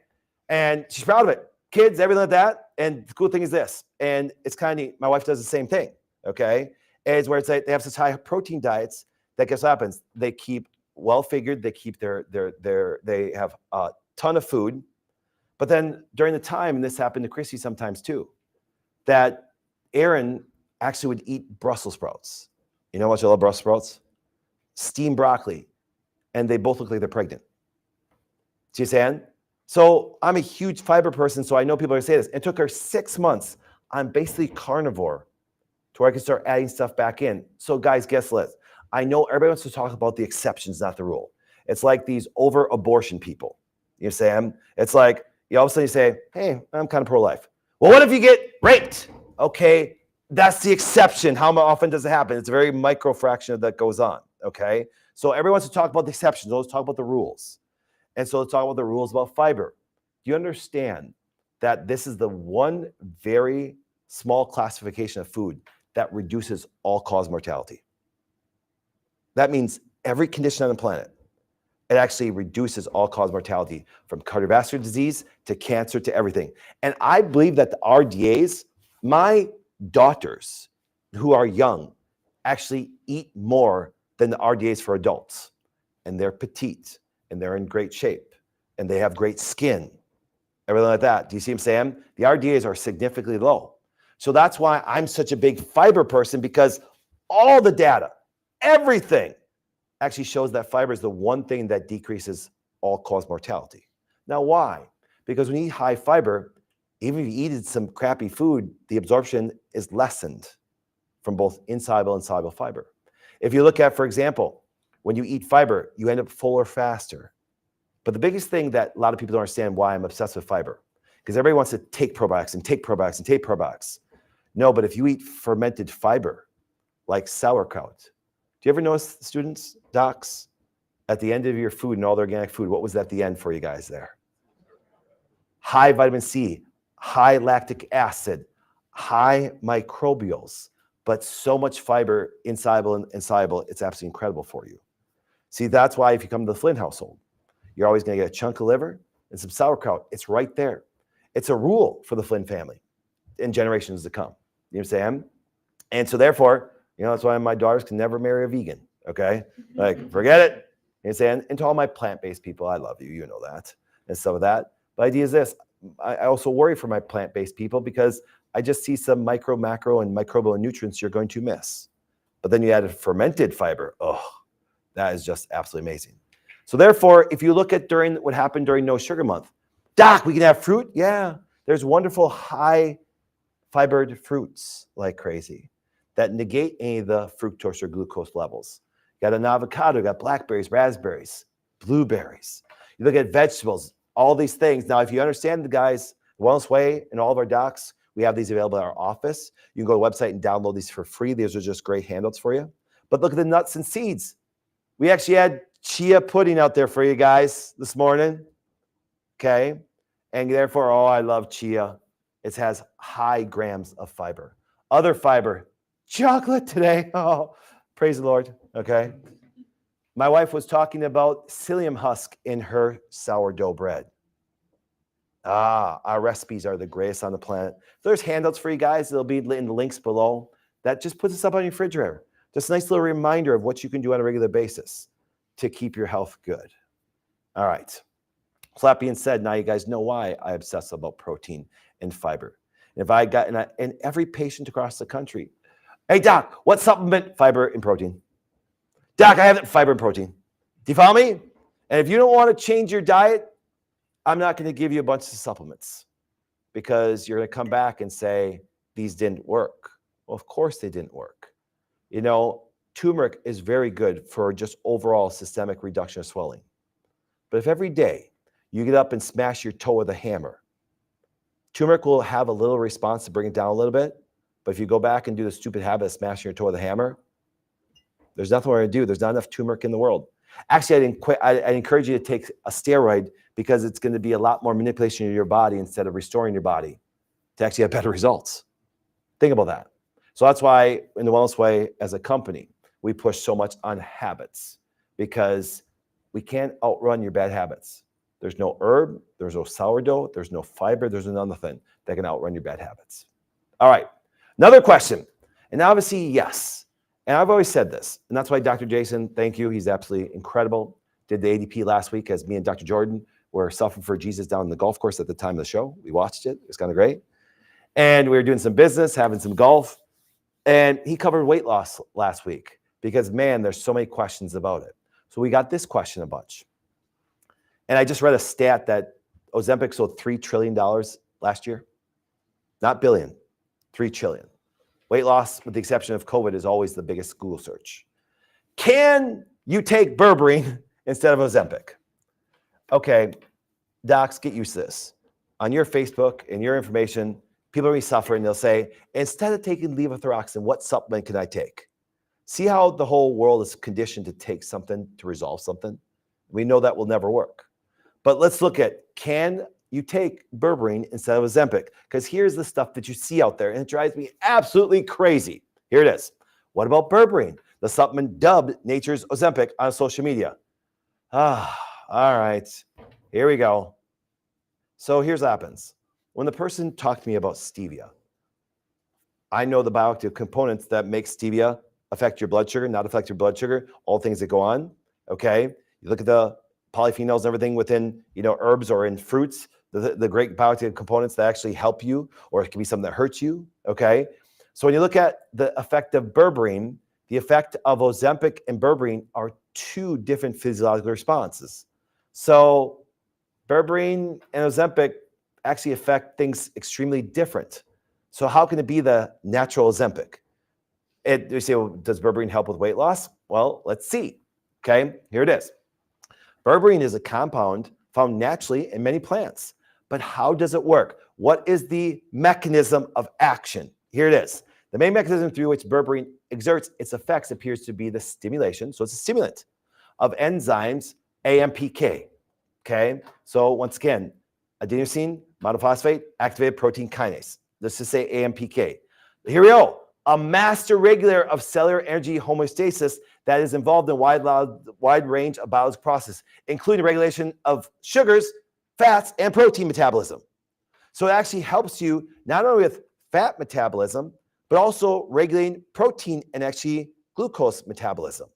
A: And she's proud of it. Kids, everything like that. And the cool thing is this, and it's kind of neat. My wife does the same thing, okay? It's where it's like they have such high protein diets that guess what happens? They keep well figured. They keep they have a ton of food. But then during the time, and this happened to Chrissy sometimes too, that Aaron actually would eat Brussels sprouts. You know how much I love Brussels sprouts? Steamed broccoli. And they both look like they're pregnant. See what I'm saying? So I'm a huge fiber person, so I know people are going to say this. It took her 6 months. I'm basically carnivore to where I can start adding stuff back in. So guys, guess what? I know everybody wants to talk about the exceptions, not the rule. It's like these over-abortion people. You know what I'm saying? It's like, all of a sudden you say, hey, I'm kind of pro-life. Well, what if you get raped? Okay, that's the exception. How often does it happen? It's a very micro fraction of that goes on, okay? So everyone wants to talk about the exceptions. Let's talk about the rules. And so let's talk about the rules about fiber. Do you understand that this is the one very small classification of food that reduces all-cause mortality? That means every condition on the planet, it actually reduces all-cause mortality from cardiovascular disease to cancer to everything. And I believe that the RDAs, my daughters who are young, actually eat more than the RDAs for adults. And they're petite, and they're in great shape, and they have great skin, everything like that. Do you see what I'm saying? The RDAs are significantly low. So that's why I'm such a big fiber person, because all the data, everything actually shows that fiber is the one thing that decreases all-cause mortality. Now, why? Because when you eat high fiber, even if you eat some crappy food, the absorption is lessened from both insoluble and soluble fiber. If you look at, for example, when you eat fiber, you end up fuller faster. But the biggest thing that a lot of people don't understand why I'm obsessed with fiber, because everybody wants to take probiotics and take probiotics and take probiotics. No, but if you eat fermented fiber, like sauerkraut, do you ever notice, students, docs, at the end of your food and all the organic food, what was at the end for you guys there? High vitamin C, high lactic acid, high microbials, but so much fiber, insoluble and soluble, it's absolutely incredible for you. See, that's why if you come to the Flynn household, you're always going to get a chunk of liver and some sauerkraut. It's right there. It's a rule for the Flynn family in generations to come. You know what I'm saying? And so therefore, that's why my daughters can never marry a vegan, okay? Like, forget it. You know what I'm saying? And to all my plant-based people, I love you. You know that. And some of that. The idea is this. I also worry for my plant-based people because I just see some micro, macro, and microbial nutrients you're going to miss. But then you add a fermented fiber. Oh, that is just absolutely amazing. So therefore, if you look at what happened during No Sugar Month, Doc, we can have fruit? Yeah. There's wonderful high fibered fruits like crazy that negate any of the fructose or glucose levels. You got an avocado, you got blackberries, raspberries, blueberries. You look at vegetables, all these things. Now, if you understand the guys, Wellness Way and all of our docs, we have these available at our office. You can go to the website and download these for free. These are just great handouts for you. But look at the nuts and seeds. We actually had chia pudding out there for you guys this morning. Okay. And therefore, I love chia. It has high grams of fiber. Other fiber, chocolate today. Oh, praise the Lord. Okay. My wife was talking about psyllium husk in her sourdough bread. Our recipes are the greatest on the planet. There's handouts for you guys. They'll be in the links below. That just puts us up on your refrigerator. Just a nice little reminder of what you can do on a regular basis to keep your health good. All right. So that being said, now you guys know why I obsess about protein and fiber. And if I got and every patient across the country, hey doc, what supplement? Fiber and protein. Doc, I have fiber and protein. Do you follow me? And if you don't want to change your diet, I'm not going to give you a bunch of supplements because you're going to come back and say, these didn't work. Well, of course they didn't work. Turmeric is very good for just overall systemic reduction of swelling. But if every day you get up and smash your toe with a hammer, turmeric will have a little response to bring it down a little bit, But if you go back and do the stupid habit of smashing your toe with a hammer, there's nothing we're going to do. There's not enough turmeric in the world. Actually, I'd encourage you to take a steroid because it's going to be a lot more manipulation of your body instead of restoring your body to actually have better results. Think about that. So that's why in the Wellness Way as a company, we push so much on habits because we can't outrun your bad habits. There's no herb, there's no sourdough, there's no fiber, there's nothing that can outrun your bad habits. All right, another question. And obviously, yes. And I've always said this, and that's why Dr. Jason, thank you. He's absolutely incredible. Did the ADP last week as me and Dr. Jordan were suffering for Jesus down in the golf course at the time of the show. We watched it. It was kind of great. And we were doing some business, having some golf. And he covered weight loss last week because, man, there's so many questions about it. So we got this question a bunch. And I just read a stat that Ozempic sold $3 trillion last year. Not billion, $3 trillion. Weight loss, with the exception of COVID, is always the biggest Google search. Can you take berberine instead of Ozempic? Okay, docs, get used to this. On your Facebook and your information, people are suffering. They'll say, instead of taking levothyroxine, what supplement can I take? See how the whole world is conditioned to take something to resolve something? We know that will never work. But let's look at, can you take berberine instead of Ozempic? Because here's the stuff that you see out there, and it drives me absolutely crazy. Here it is. What about berberine? The supplement dubbed nature's Ozempic on social media. All right. Here we go. So here's what happens. When the person talked to me about stevia, I know the bioactive components that make stevia affect your blood sugar, not affect your blood sugar, all things that go on, okay? You look at the polyphenols and everything within, herbs or in fruits, the great bioactive components that actually help you, or it can be something that hurts you, okay? So when you look at the effect of berberine, the effect of Ozempic and berberine are two different physiological responses. So berberine and Ozempic actually affect things extremely different. So how can it be the natural Ozempic? You say, well, does berberine help with weight loss? Well, let's see. Okay, here it is. Berberine is a compound found naturally in many plants. But how does it work? What is the mechanism of action? Here it is. The main mechanism through which berberine exerts its effects appears to be the stimulation, so it's a stimulant, of enzymes AMPK. Okay, so once again, adenosine monophosphate activated protein kinase. Let's just say AMPK. Here we go. A master regulator of cellular energy homeostasis that is involved in a wide range of biological processes, including regulation of sugars, fats, and protein metabolism. So it actually helps you not only with fat metabolism, but also regulating protein and actually glucose metabolism.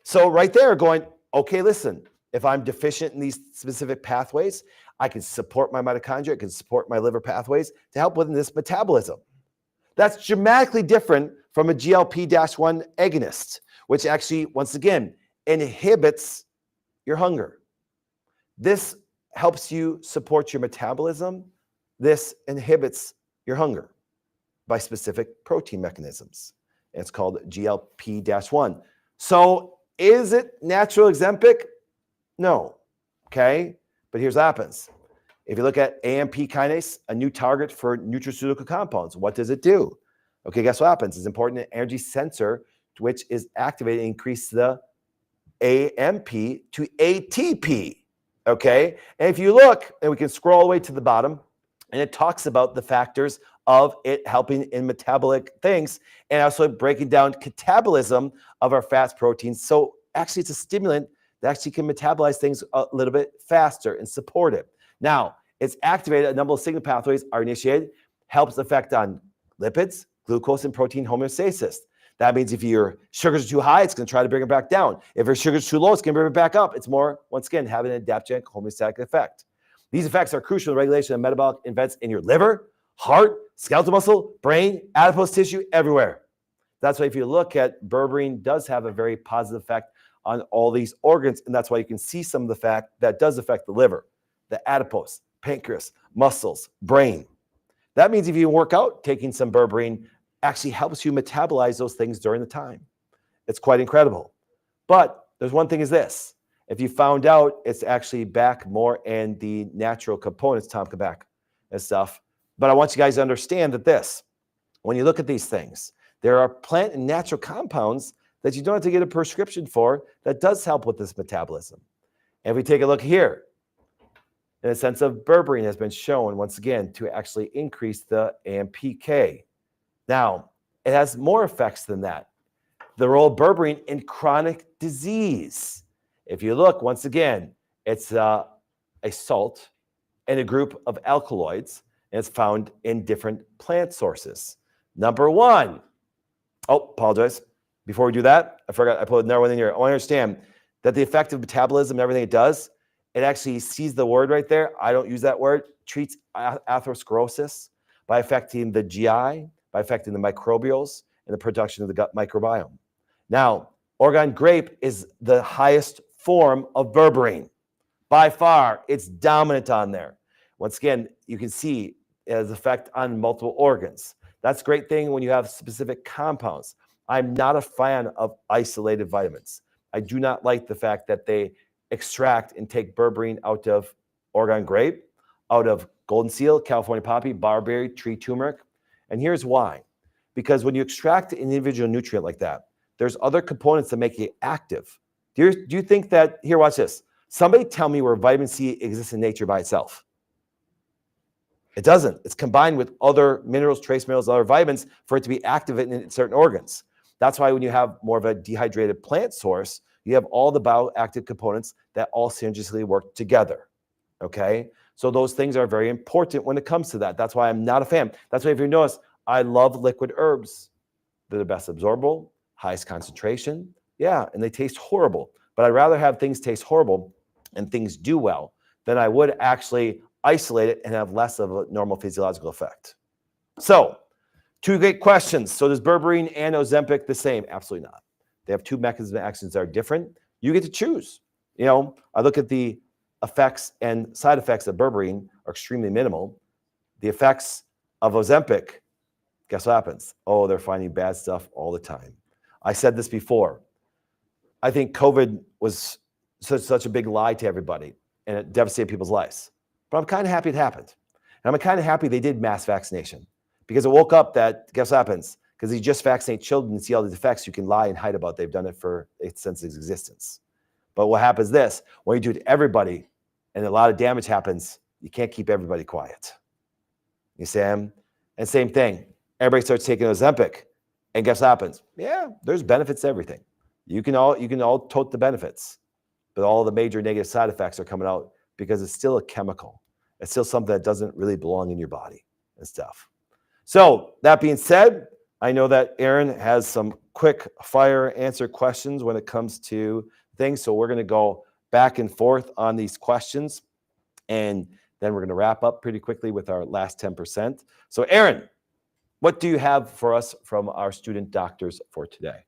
A: So right there going, okay, listen, if I'm deficient in these specific pathways, I can support my mitochondria, I can support my liver pathways to help with this metabolism. That's dramatically different from a GLP-1 agonist, which actually, once again, inhibits your hunger. This helps you support your metabolism. This inhibits your hunger by specific protein mechanisms. And it's called GLP-1. So is it natural Ozempic? No. Okay. But here's what happens. If you look at AMP kinase, a new target for nutraceutical compounds, what does it do? Okay, guess what happens? It's important energy sensor, which is activated and increase the AMP to ATP. Okay. And if you look, and we can scroll all the way to the bottom, and it talks about the factors of it helping in metabolic things and also breaking down catabolism of our fats, proteins. So actually, it's a stimulant that actually can metabolize things a little bit faster and support it. Now, it's activated, a number of signal pathways are initiated, helps affect on lipids, glucose, and protein homeostasis. That means if your sugars are too high, it's going to try to bring it back down. If your sugar's too low, it's going to bring it back up. It's more, once again, having an adaptogenic homeostatic effect. These effects are crucial in the regulation of metabolic events in your liver, heart, skeletal muscle, brain, adipose tissue, everywhere. That's why if you look at berberine does have a very positive effect on all these organs, and that's why you can see some of the fact that does affect the liver, the adipose, pancreas, muscles, brain. That means if you work out, taking some berberine actually helps you metabolize those things during the time. It's quite incredible. But there's one thing is this. If you found out it's actually back more in the natural components, Tom come back and stuff. But I want you guys to understand that this, when you look at these things, there are plant and natural compounds that you don't have to get a prescription for that does help with this metabolism. And if we take a look here, in a sense of berberine has been shown once again to actually increase the AMPK. Now, it has more effects than that. The role of berberine in chronic disease. If you look, once again, it's a salt and a group of alkaloids, and it's found in different plant sources. Number one, apologize. Before we do that, I forgot I put another one in here. I want to understand that the effect of metabolism and everything it does, it actually sees the word right there. I don't use that word. Treats atherosclerosis by affecting the GI, by affecting the microbials and the production of the gut microbiome. Now, Oregon grape is the highest form of berberine. By far, it's dominant on there. Once again, you can see it has effect on multiple organs. That's a great thing when you have specific compounds. I'm not a fan of isolated vitamins. I do not like the fact that they extract and take berberine out of Oregon grape, out of golden seal, California poppy, barberry, tree turmeric. And here's why. Because when you extract an individual nutrient like that, there's other components that make it active. Do you think that, here, watch this. Somebody tell me where vitamin C exists in nature by itself. It doesn't. It's combined with other minerals, trace minerals, other vitamins for it to be active in certain organs. That's why when you have more of a dehydrated plant source, you have all the bioactive components that all synergistically work together, okay? So those things are very important when it comes to that. That's why I'm not a fan. That's why if you notice, I love liquid herbs. They're the best absorbable, highest concentration, yeah, and they taste horrible. But I'd rather have things taste horrible and things do well than I would actually isolate it and have less of a normal physiological effect. So, two great questions. So does berberine and Ozempic the same? Absolutely not. They have two mechanisms of actions that are different. You get to choose. You know, I look at the effects and side effects of berberine are extremely minimal. The effects of Ozempic, guess what happens? Oh, they're finding bad stuff all the time. I said this before. I think COVID was such a big lie to everybody, and it devastated people's lives. But I'm kind of happy it happened. And I'm kind of happy they did mass vaccination, because it woke up that, guess what happens? Because you just vaccinate children and see all the effects, you can lie and hide about they've done it since its existence. But what happens this, when you do it to everybody and a lot of damage happens, you can't keep everybody quiet. You see? And same thing, everybody starts taking Ozempic, and guess what happens? Yeah, there's benefits to everything. You can all tote the benefits, but all the major negative side effects are coming out because it's still a chemical. It's still something that doesn't really belong in your body and stuff. So that being said, I know that Aaron has some quick fire answer questions when it comes to things. So we're going to go back and forth on these questions, and then we're going to wrap up pretty quickly with our last 10%. So Aaron, what do you have for us from our student doctors for today?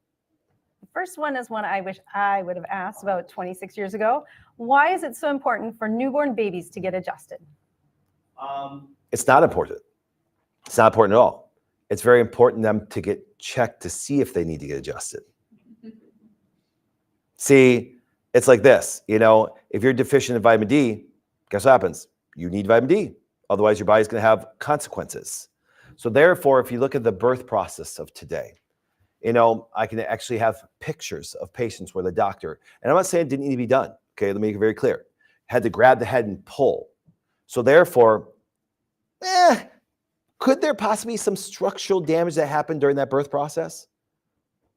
G: The first one is one I wish I would have asked about 26 years ago. Why is it so important for newborn babies to get adjusted?
A: It's not important. It's not important at all. It's very important them to get checked to see if they need to get adjusted. See, it's like this, you know, if you're deficient in vitamin D, guess what happens? You need vitamin D. Otherwise, your body's going to have consequences. So therefore, if you look at the birth process of today, you know, I can actually have pictures of patients where the doctor, and I'm not saying it didn't need to be done, okay, let me make it very clear, had to grab the head and pull. So therefore, could there possibly be some structural damage that happened during that birth process?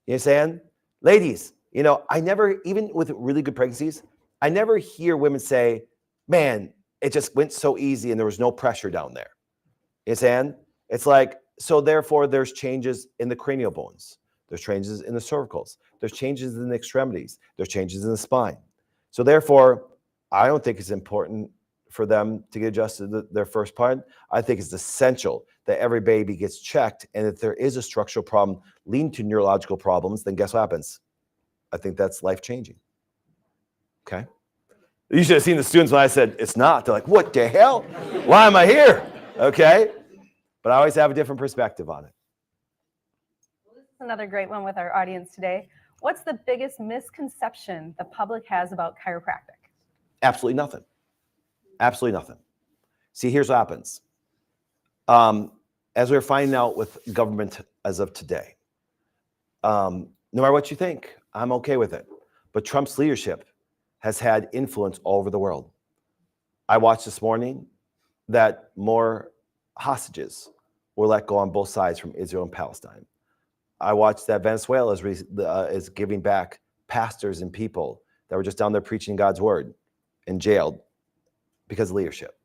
A: You understand? Ladies, you know, I never, even with really good pregnancies, I never hear women say, man, it just went so easy and there was no pressure down there. You understand? It's like, so therefore there's changes in the cranial bones. There's changes in the cervicals. There's changes in the extremities. There's changes in the spine. So therefore, I don't think it's important for them to get adjusted to their first part. I think it's essential that every baby gets checked, and if there is a structural problem leading to neurological problems, then guess what happens? I think that's life-changing. Okay? You should have seen the students when I said it's not. They're like, what the hell? Why am I here? Okay? But I always have a different perspective on it.
G: This is another great one with our audience today. What's the biggest misconception the public has about chiropractic? Absolutely nothing.
A: Absolutely nothing. See, here's what happens. as we're finding out with government as of today, no matter what you think, I'm okay with it. But Trump's leadership has had influence all over the world. I watched this morning that more hostages were let go on both sides from Israel and Palestine. I watched that Venezuela is giving back pastors and people that were just down there preaching God's word and jailed because of leadership.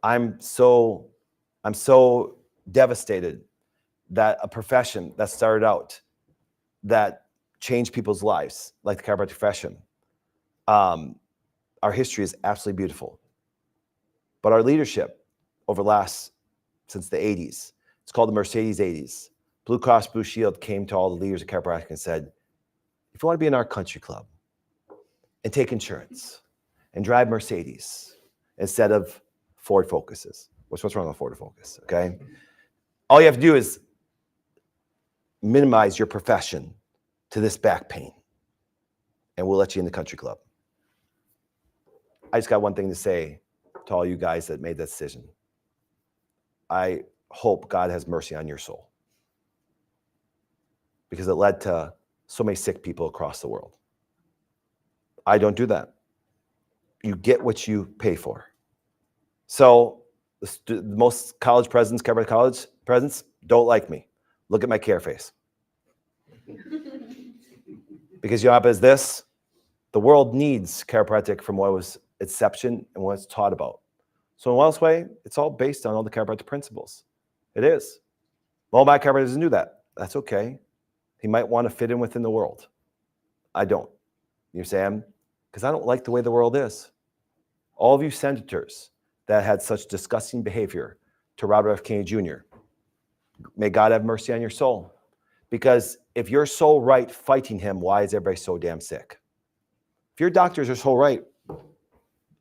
A: I'm so devastated that a profession that started out that changed people's lives, like the chiropractic profession, our history is absolutely beautiful. But our leadership over since the 80s, it's called the Mercedes 80s. Blue Cross Blue Shield came to all the leaders of chiropractic and said, if you want to be in our country club and take insurance and drive Mercedes instead of Ford Focuses, what's wrong with Ford Focus, okay? All you have to do is minimize your profession to this back pain, and we'll let you in the country club. I just got one thing to say to all you guys that made that decision. I hope God has mercy on your soul, because it led to so many sick people across the world. I don't do that. You get what you pay for. So most college presidents, chiropractic college presidents, don't like me. Look at my care face. Because you know what happens is this, the world needs chiropractic from what was inception and what it's taught about. So in Wellness Way, it's all based on all the chiropractic principles. It is. Well, my chiropractor doesn't do that. That's okay. He might want to fit in within the world. I don't. You understand? Because I don't like the way the world is. All of you senators that had such disgusting behavior to Robert F. Kennedy Jr., may God have mercy on your soul. Because if you're so right fighting him, why is everybody so damn sick? If your doctors are so right,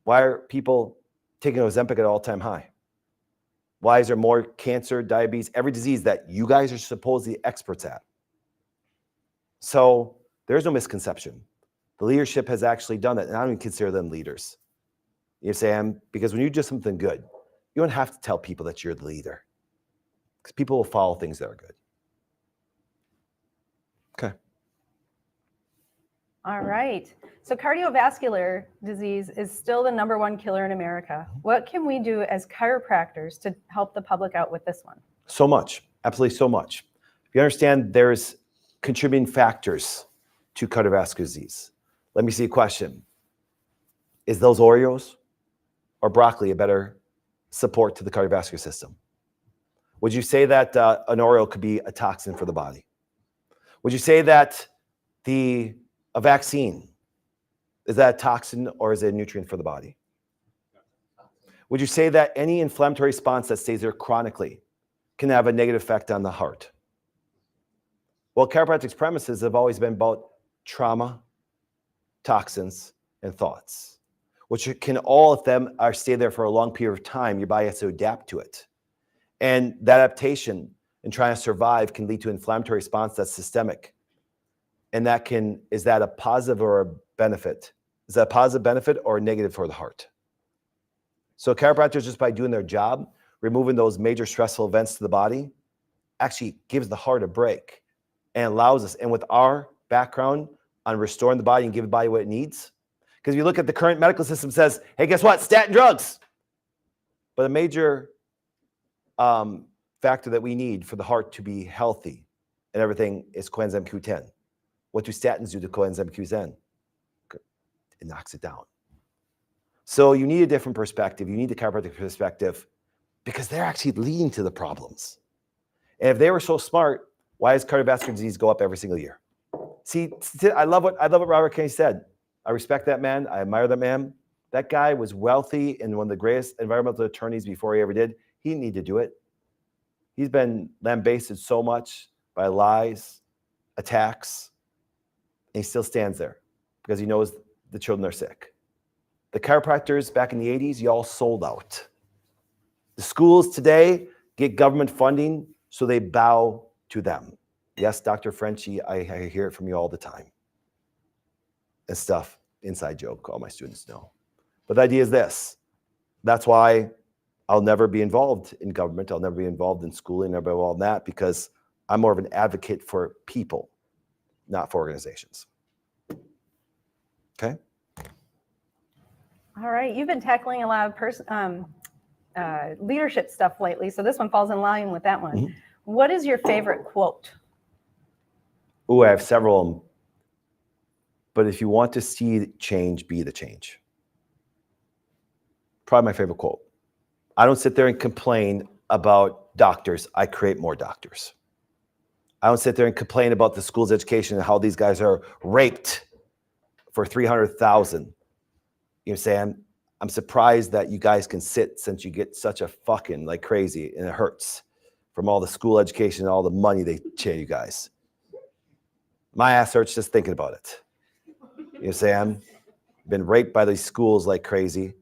A: why are people taking Ozempic at all-time high? Why is there more cancer, diabetes, every disease that you guys are supposedly experts at? So there's no misconception. The leadership has actually done that, and I don't even consider them leaders. You understand? Because when you do something good, you don't have to tell people that you're the leader, because people will follow things that are good. Okay.
G: All right. So cardiovascular disease is still the #1 killer in America. What can we do as chiropractors to help the public out with this one?
A: So much, absolutely so much. If you understand there's contributing factors to cardiovascular disease. Let me see a question. Is those Oreos or broccoli a better support to the cardiovascular system? Would you say that an Oreo could be a toxin for the body? Would you say that a vaccine, is that a toxin or is it a nutrient for the body? Would you say that any inflammatory response that stays there chronically can have a negative effect on the heart? Well, chiropractic's premises have always been about trauma, toxins, and thoughts, which can all of them are stay there for a long period of time. Your body has to adapt to it. And that adaptation and trying to survive can lead to an inflammatory response that's systemic. And is that a positive or a benefit? Is that a positive benefit or a negative for the heart? So chiropractors, just by doing their job, removing those major stressful events to the body, actually gives the heart a break and allows us, and with our background on restoring the body and giving the body what it needs, because if you look at the current medical system, says, hey, guess what? Statin drugs. But a major factor that we need for the heart to be healthy and everything is coenzyme Q10. What do statins do to coenzyme Q10? It knocks it down. So you need a different perspective. You need the chiropractic perspective because they're actually leading to the problems. And if they were so smart, why does cardiovascular disease go up every single year? See, I love what Robert Kennedy said. I respect that man. I admire that man. That guy was wealthy and one of the greatest environmental attorneys before he ever did. He didn't need to do it. He's been lambasted so much by lies, attacks, and he still stands there because he knows the children are sick. The chiropractors back in the 80s, y'all sold out. The schools today get government funding, so they bow to them. Yes, Dr. Frenchie, I hear it from you all the time. And stuff, inside joke, all my students know. But the idea is this. That's why I'll never be involved in government. I'll never be involved in schooling, never be involved in that, because I'm more of an advocate for people, not for organizations. Okay.
G: All right, you've been tackling a lot of leadership stuff lately, so this one falls in line with that one.
A: Mhm.
G: What is your favorite quote?
A: Ooh, I have several of them. But if you want to see change, be the change. Probably my favorite quote. I don't sit there and complain about doctors. I create more doctors. I don't sit there and complain about the school's education and how these guys are raped for $300,000. You know what I'm saying? I'm surprised that you guys can sit since you get such a fucking like crazy, and it hurts from all the school education and all the money they pay you guys. My ass hurts just thinking about it. You know what I'm saying? Been raped by these schools like crazy.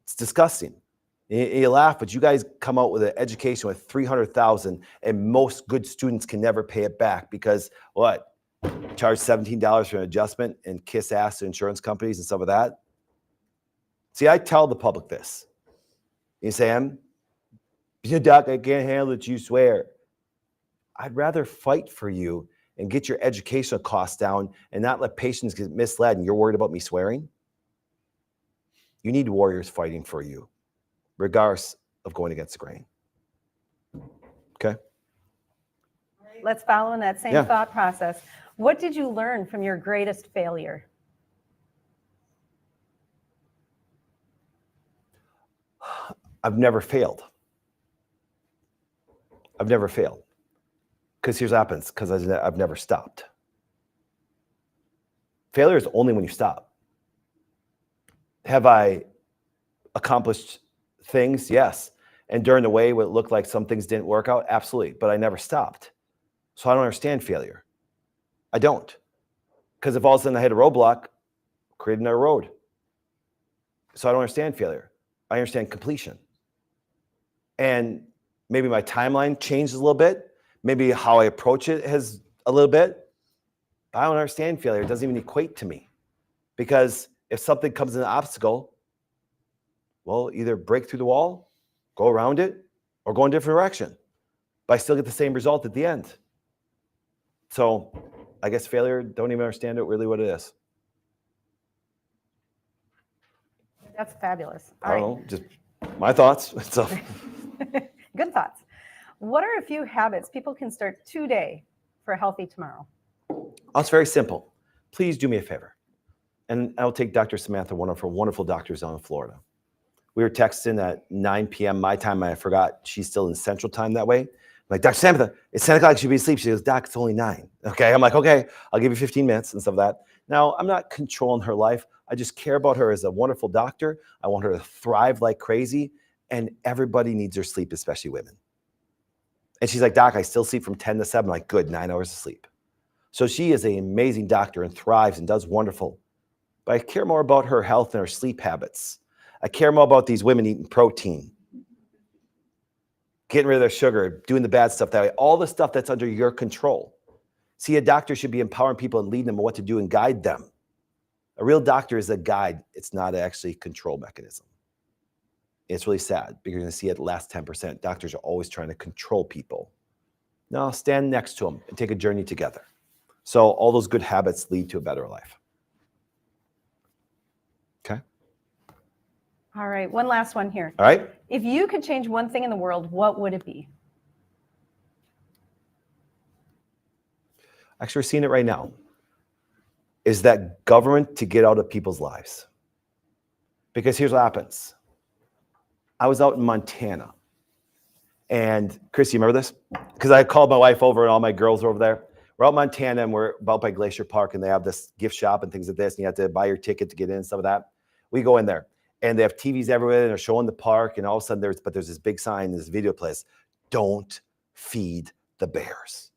A: It's disgusting. You laugh, but you guys come out with an education with $300,000, and most good students can never pay it back because what? Charge $17 for an adjustment and kiss ass to insurance companies and stuff of that. See, I tell the public this. You say, Doc, I can't handle it, you swear. I'd rather fight for you and get your educational costs down and not let patients get misled, and you're worried about me swearing? You need warriors fighting for you, regardless of going against the grain. Okay?
G: Let's follow in that same thought process. What did you learn from your greatest failure?
A: I've never failed. I've never failed. Because here's what happens, because I've never stopped. Failure is only when you stop. Have I accomplished things? Yes. And during the way, what looked like some things didn't work out? Absolutely. But I never stopped. So I don't understand failure. I don't. Because if all of a sudden I hit a roadblock, create another road. So I don't understand failure. I understand completion. And maybe my timeline changes a little bit. Maybe how I approach it has a little bit. But I don't understand failure. It doesn't even equate to me. Because if something comes in an obstacle, well, either break through the wall, go around it, or go in a different direction. But I still get the same result at the end. So I guess failure, don't even understand it really what it is.
G: That's fabulous.
A: I don't know, just my thoughts. So.
G: Good thoughts. What are a few habits people can start today for a healthy tomorrow?
A: Oh, it's very simple. Please do me a favor. And I'll take Dr. Samantha, one of her wonderful doctors down in Florida. We were texting at 9 p.m. my time. I forgot she's still in Central Time that way. I'm like, Dr. Samantha, it's 10 o'clock. You should be asleep. She goes, Doc, it's only 9. Okay. I'm like, okay, I'll give you 15 minutes and stuff like that. Now, I'm not controlling her life. I just care about her as a wonderful doctor. I want her to thrive like crazy. And everybody needs their sleep, especially women. And she's like, Doc, I still sleep from 10 to 7. I'm like, good, 9 hours of sleep. So she is an amazing doctor and thrives and does wonderful. But I care more about her health and her sleep habits. I care more about these women eating protein, getting rid of their sugar, doing the bad stuff that way, all the stuff that's under your control. See, a doctor should be empowering people and leading them on what to do and guide them. A real doctor is a guide. It's not actually a control mechanism. It's really sad because you're going to see it the last 10%. Doctors are always trying to control people. No, stand next to them and take a journey together. So all those good habits lead to a better life. Okay.
G: All right, one last one here.
A: All right.
G: If you could change one thing in the world, what would it be?
A: Actually, we're seeing it right now. Is that government to get out of people's lives? Because here's what happens. I was out in Montana. And Christy, you remember this? Because I called my wife over and all my girls were over there. We're out in Montana and we're about by Glacier Park and they have this gift shop and things like this. And you have to buy your ticket to get in and stuff of that. We go in there and they have TVs everywhere and they're showing the park. And all of a sudden there's this big sign, this video plays, don't feed the bears.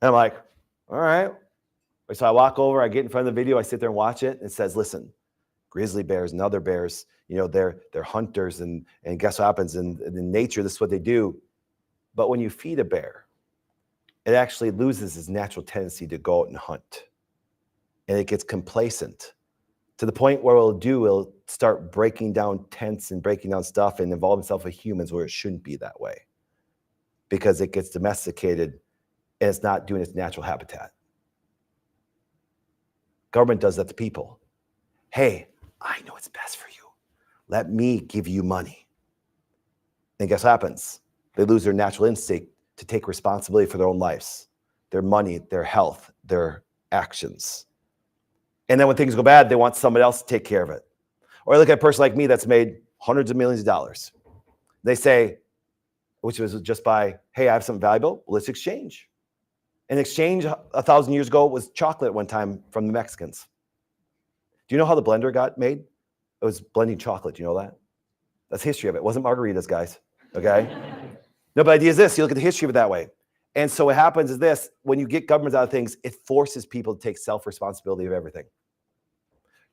A: And I'm like, all right. So I walk over, I get in front of the video, I sit there and watch it. And it says, listen, grizzly bears and other bears, you know, they're hunters and guess what happens in nature, this is what they do. But when you feed a bear, it actually loses its natural tendency to go out and hunt. And it gets complacent to the point where it'll start breaking down tents and breaking down stuff and involve itself with humans where it shouldn't be that way, because it gets domesticated and it's not doing its natural habitat. Government does that to people. Hey, I know what's best for you. Let me give you money. And guess what happens? They lose their natural instinct to take responsibility for their own lives, their money, their health, their actions. And then when things go bad, they want somebody else to take care of it. Or look at a person like me that's made hundreds of millions of dollars. They say, which was just by, hey, I have something valuable, well, let's exchange. An exchange 1,000 years ago was chocolate one time from the Mexicans. Do you know how the blender got made? It was blending chocolate. Do you know that? That's history of it. It wasn't margaritas, guys. Okay? No, but the idea is this. You look at the history of it that way. And so what happens is this. When you get governments out of things, it forces people to take self-responsibility of everything.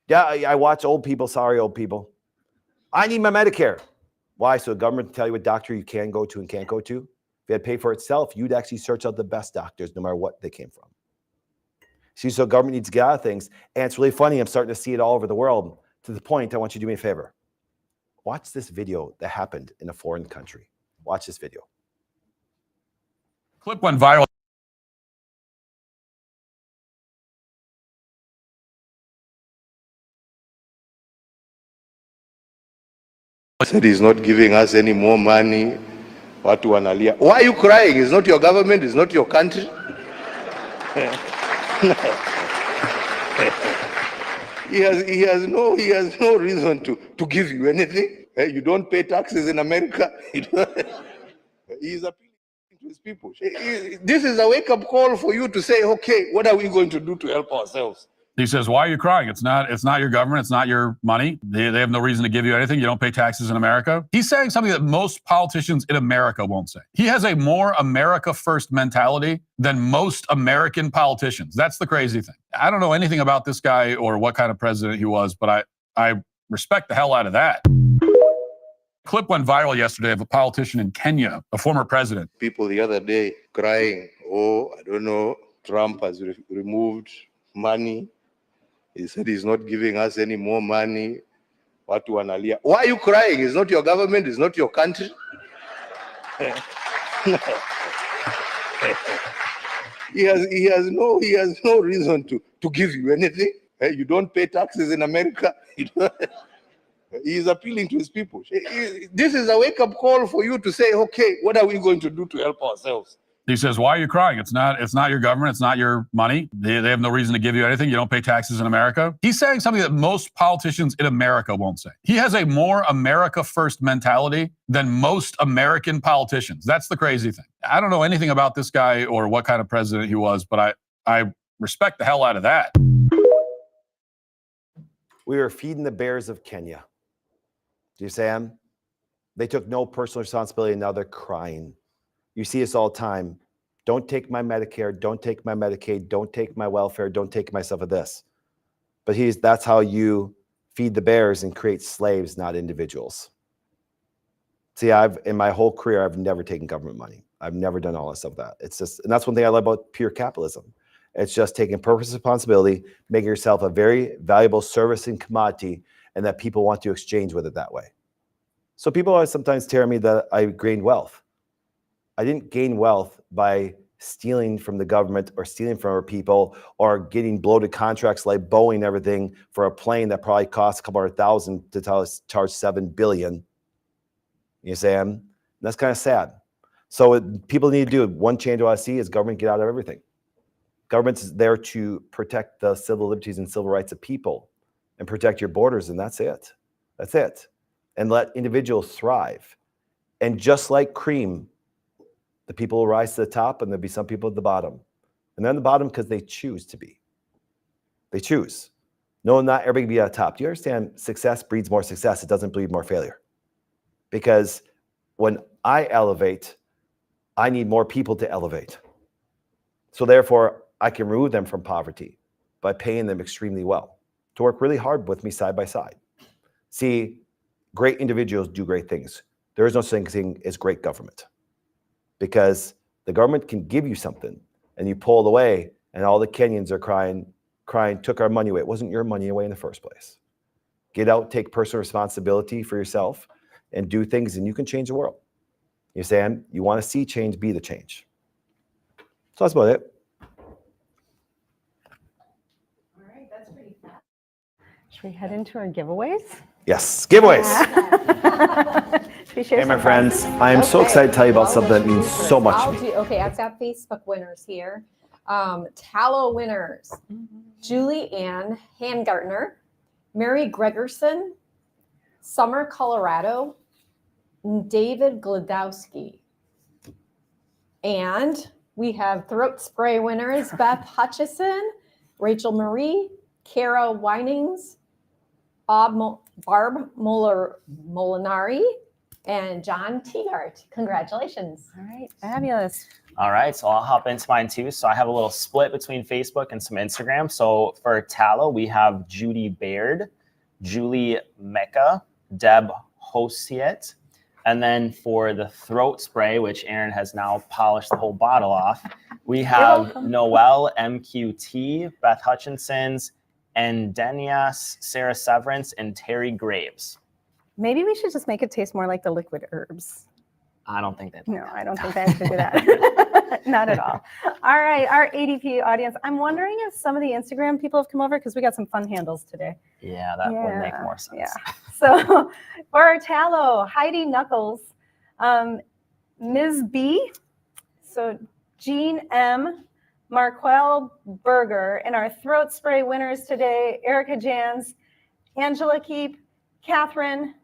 A: Yeah, I watch old people. Sorry, old people. I need my Medicare. Why? So the government can tell you what doctor you can go to and can't go to. If you had to pay for it itself, you'd actually search out the best doctors, no matter what they came from. See, so government needs to get out of things. And it's really funny. I'm starting to see it all over the world, to the point I want you to do me a favor. Watch this video that happened in a foreign country. Watch this video.
K: Clip went viral.
L: Said he's not giving us any more money. Watu wanalia. Why are you crying? It's not your government, it's not your country. He has no reason to give you anything. You don't pay taxes in America. He's appealing to his people. This is a wake-up call for you to say, okay, what are we going to do to help ourselves?
K: He says, why are you crying? It's not your government. It's not your money. They have no reason to give you anything. You don't pay taxes in America. He's saying something that most politicians in America won't say. He has a more America first mentality than most American politicians. That's the crazy thing. I don't know anything about this guy or what kind of president he was, but I respect the hell out of that. Clip went viral yesterday of a politician in Kenya, a former president.
L: People the other day crying, oh, I don't know, Trump has removed money. He said he's not giving us any more money. Watu wanalia. Why are you crying? It's not your government, it's not your country. He has no reason to give you anything. You don't pay taxes in America. He is appealing to his people. This is a wake-up call for you to say, okay, what are we going to do to help ourselves?
K: He says, why are you crying? It's not your government. It's not your money. They have no reason to give you anything. You don't pay taxes in America. He's saying something that most politicians in America won't say. He has a more America first mentality than most American politicians. That's the crazy thing. I don't know anything about this guy or what kind of president he was, but I respect the hell out of that.
A: We were feeding the bears of Kenya. Do you see them? They took no personal responsibility, and now they're crying. You see this all the time. Don't take my Medicare. Don't take my Medicaid. Don't take my welfare. Don't take my stuff of this. But that's how you feed the bears and create slaves, not individuals. See, in my whole career, I've never taken government money. I've never done all that stuff. And that's one thing I love about pure capitalism. It's just taking purpose and responsibility, making yourself a very valuable service and commodity, and that people want to exchange with it that way. So people always sometimes tell me that I gained wealth. I didn't gain wealth by stealing from the government or stealing from our people or getting bloated contracts like Boeing and everything for a plane that probably costs a couple $100,000 to charge $7 billion. You see, and that's kind of sad. So what people need to do, one change I want to see is government get out of everything. Government's there to protect the civil liberties and civil rights of people and protect your borders, and that's it. That's it. And let individuals thrive. And just like cream, the people will rise to the top and there'll be some people at the bottom. And they're on the bottom because they choose to be. They choose. No, not everybody can be at the top. Do you understand? Success breeds more success. It doesn't breed more failure. Because when I elevate, I need more people to elevate. So therefore, I can remove them from poverty by paying them extremely well to work really hard with me side by side. See, great individuals do great things. There is no such thing as great government. Because the government can give you something and you pull it away and all the Kenyans are crying, crying took our money away. It wasn't your money away in the first place. Get out, take personal responsibility for yourself, and do things, and you can change the world. You say, you want to see change, be the change. So that's about it.
G: All right, that's pretty fast. Should we head into our giveaways?
A: Yes, giveaways.
G: Should we share
A: Hey, my
G: some
A: friends,
G: prizes?
A: I am so excited to tell you about something that means so much to me.
D: Okay, I've got Facebook winners here. Tallow winners. Julie Ann Hangartner, Mary Gregerson, Summer, Colorado, David Glodowski. And we have throat spray winners, Beth Hutchison, Rachel Marie, Kara Winings, Barb Molinari, and John Teagart. Congratulations.
G: All right, fabulous.
E: All right, so I'll hop into mine too. So I have a little split between Facebook and some Instagram. So for Tallow, we have Judy Baird, Julie Mecca, Deb Hosiet. And then for the throat spray, which Aaron has now polished the whole bottle off, we have Noelle MQT, Beth Hutchinson's, and Denias, Sarah Severance, and Terry Graves.
G: Maybe we should just make it taste more like the liquid herbs.
E: I don't think that.
G: No, I don't think that should do that. Not at all. All right, our ADP audience. I'm wondering if some of the Instagram people have come over because we got some fun handles today.
E: Yeah, that would make more sense.
G: Yeah. So for our Tallow, Heidi Knuckles, Ms. B, so Jean M, Marquel Berger, and our throat spray winners today, Erica Jans, Angela Keep, Catherine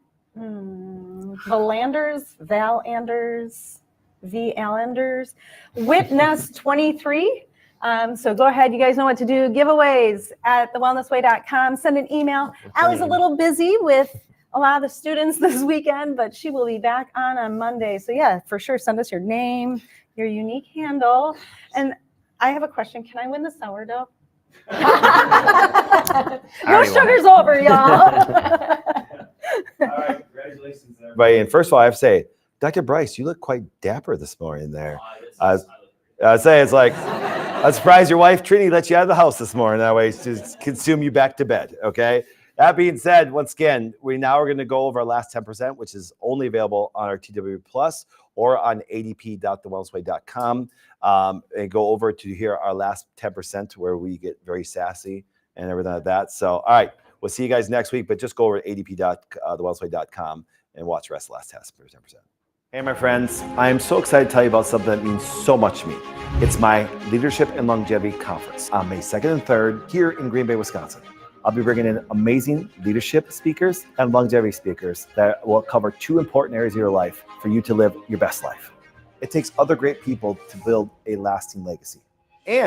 G: Valanders, V. Allenders, Witness 23. So go ahead. You guys know what to do. Giveaways at thewellnessway.com. Send an email. Allie's a little busy with a lot of the students this weekend, but she will be back on Monday. So yeah, for sure, send us your name, your unique handle. And I have a question. Can I win the sourdough? No sugar's over, y'all.
A: All right, congratulations, everybody. And first of all, I have to say, Dr. Bryce, you look quite dapper this morning there. I say it's like, I'm surprised your wife Trini let you out of the house this morning. That way, to consume you back to bed. Okay. That being said, once again, we now are going to go over our last 10%, which is only available on our TW Plus or on adp.thewellnessway.com, and go over to hear our last 10% where we get very sassy and everything like that. So, all right, we'll see you guys next week, but just go over to adp.thewellnessway.com and watch the rest of the last test for 10%. Hey, my friends, I am so excited to tell you about something that means so much to me. It's my Leadership and Longevity Conference on May 2nd and 3rd here in Green Bay, Wisconsin. I'll be bringing in amazing leadership speakers and longevity speakers that will cover two important areas of your life for you to live your best life. It takes other great people to build a lasting legacy. And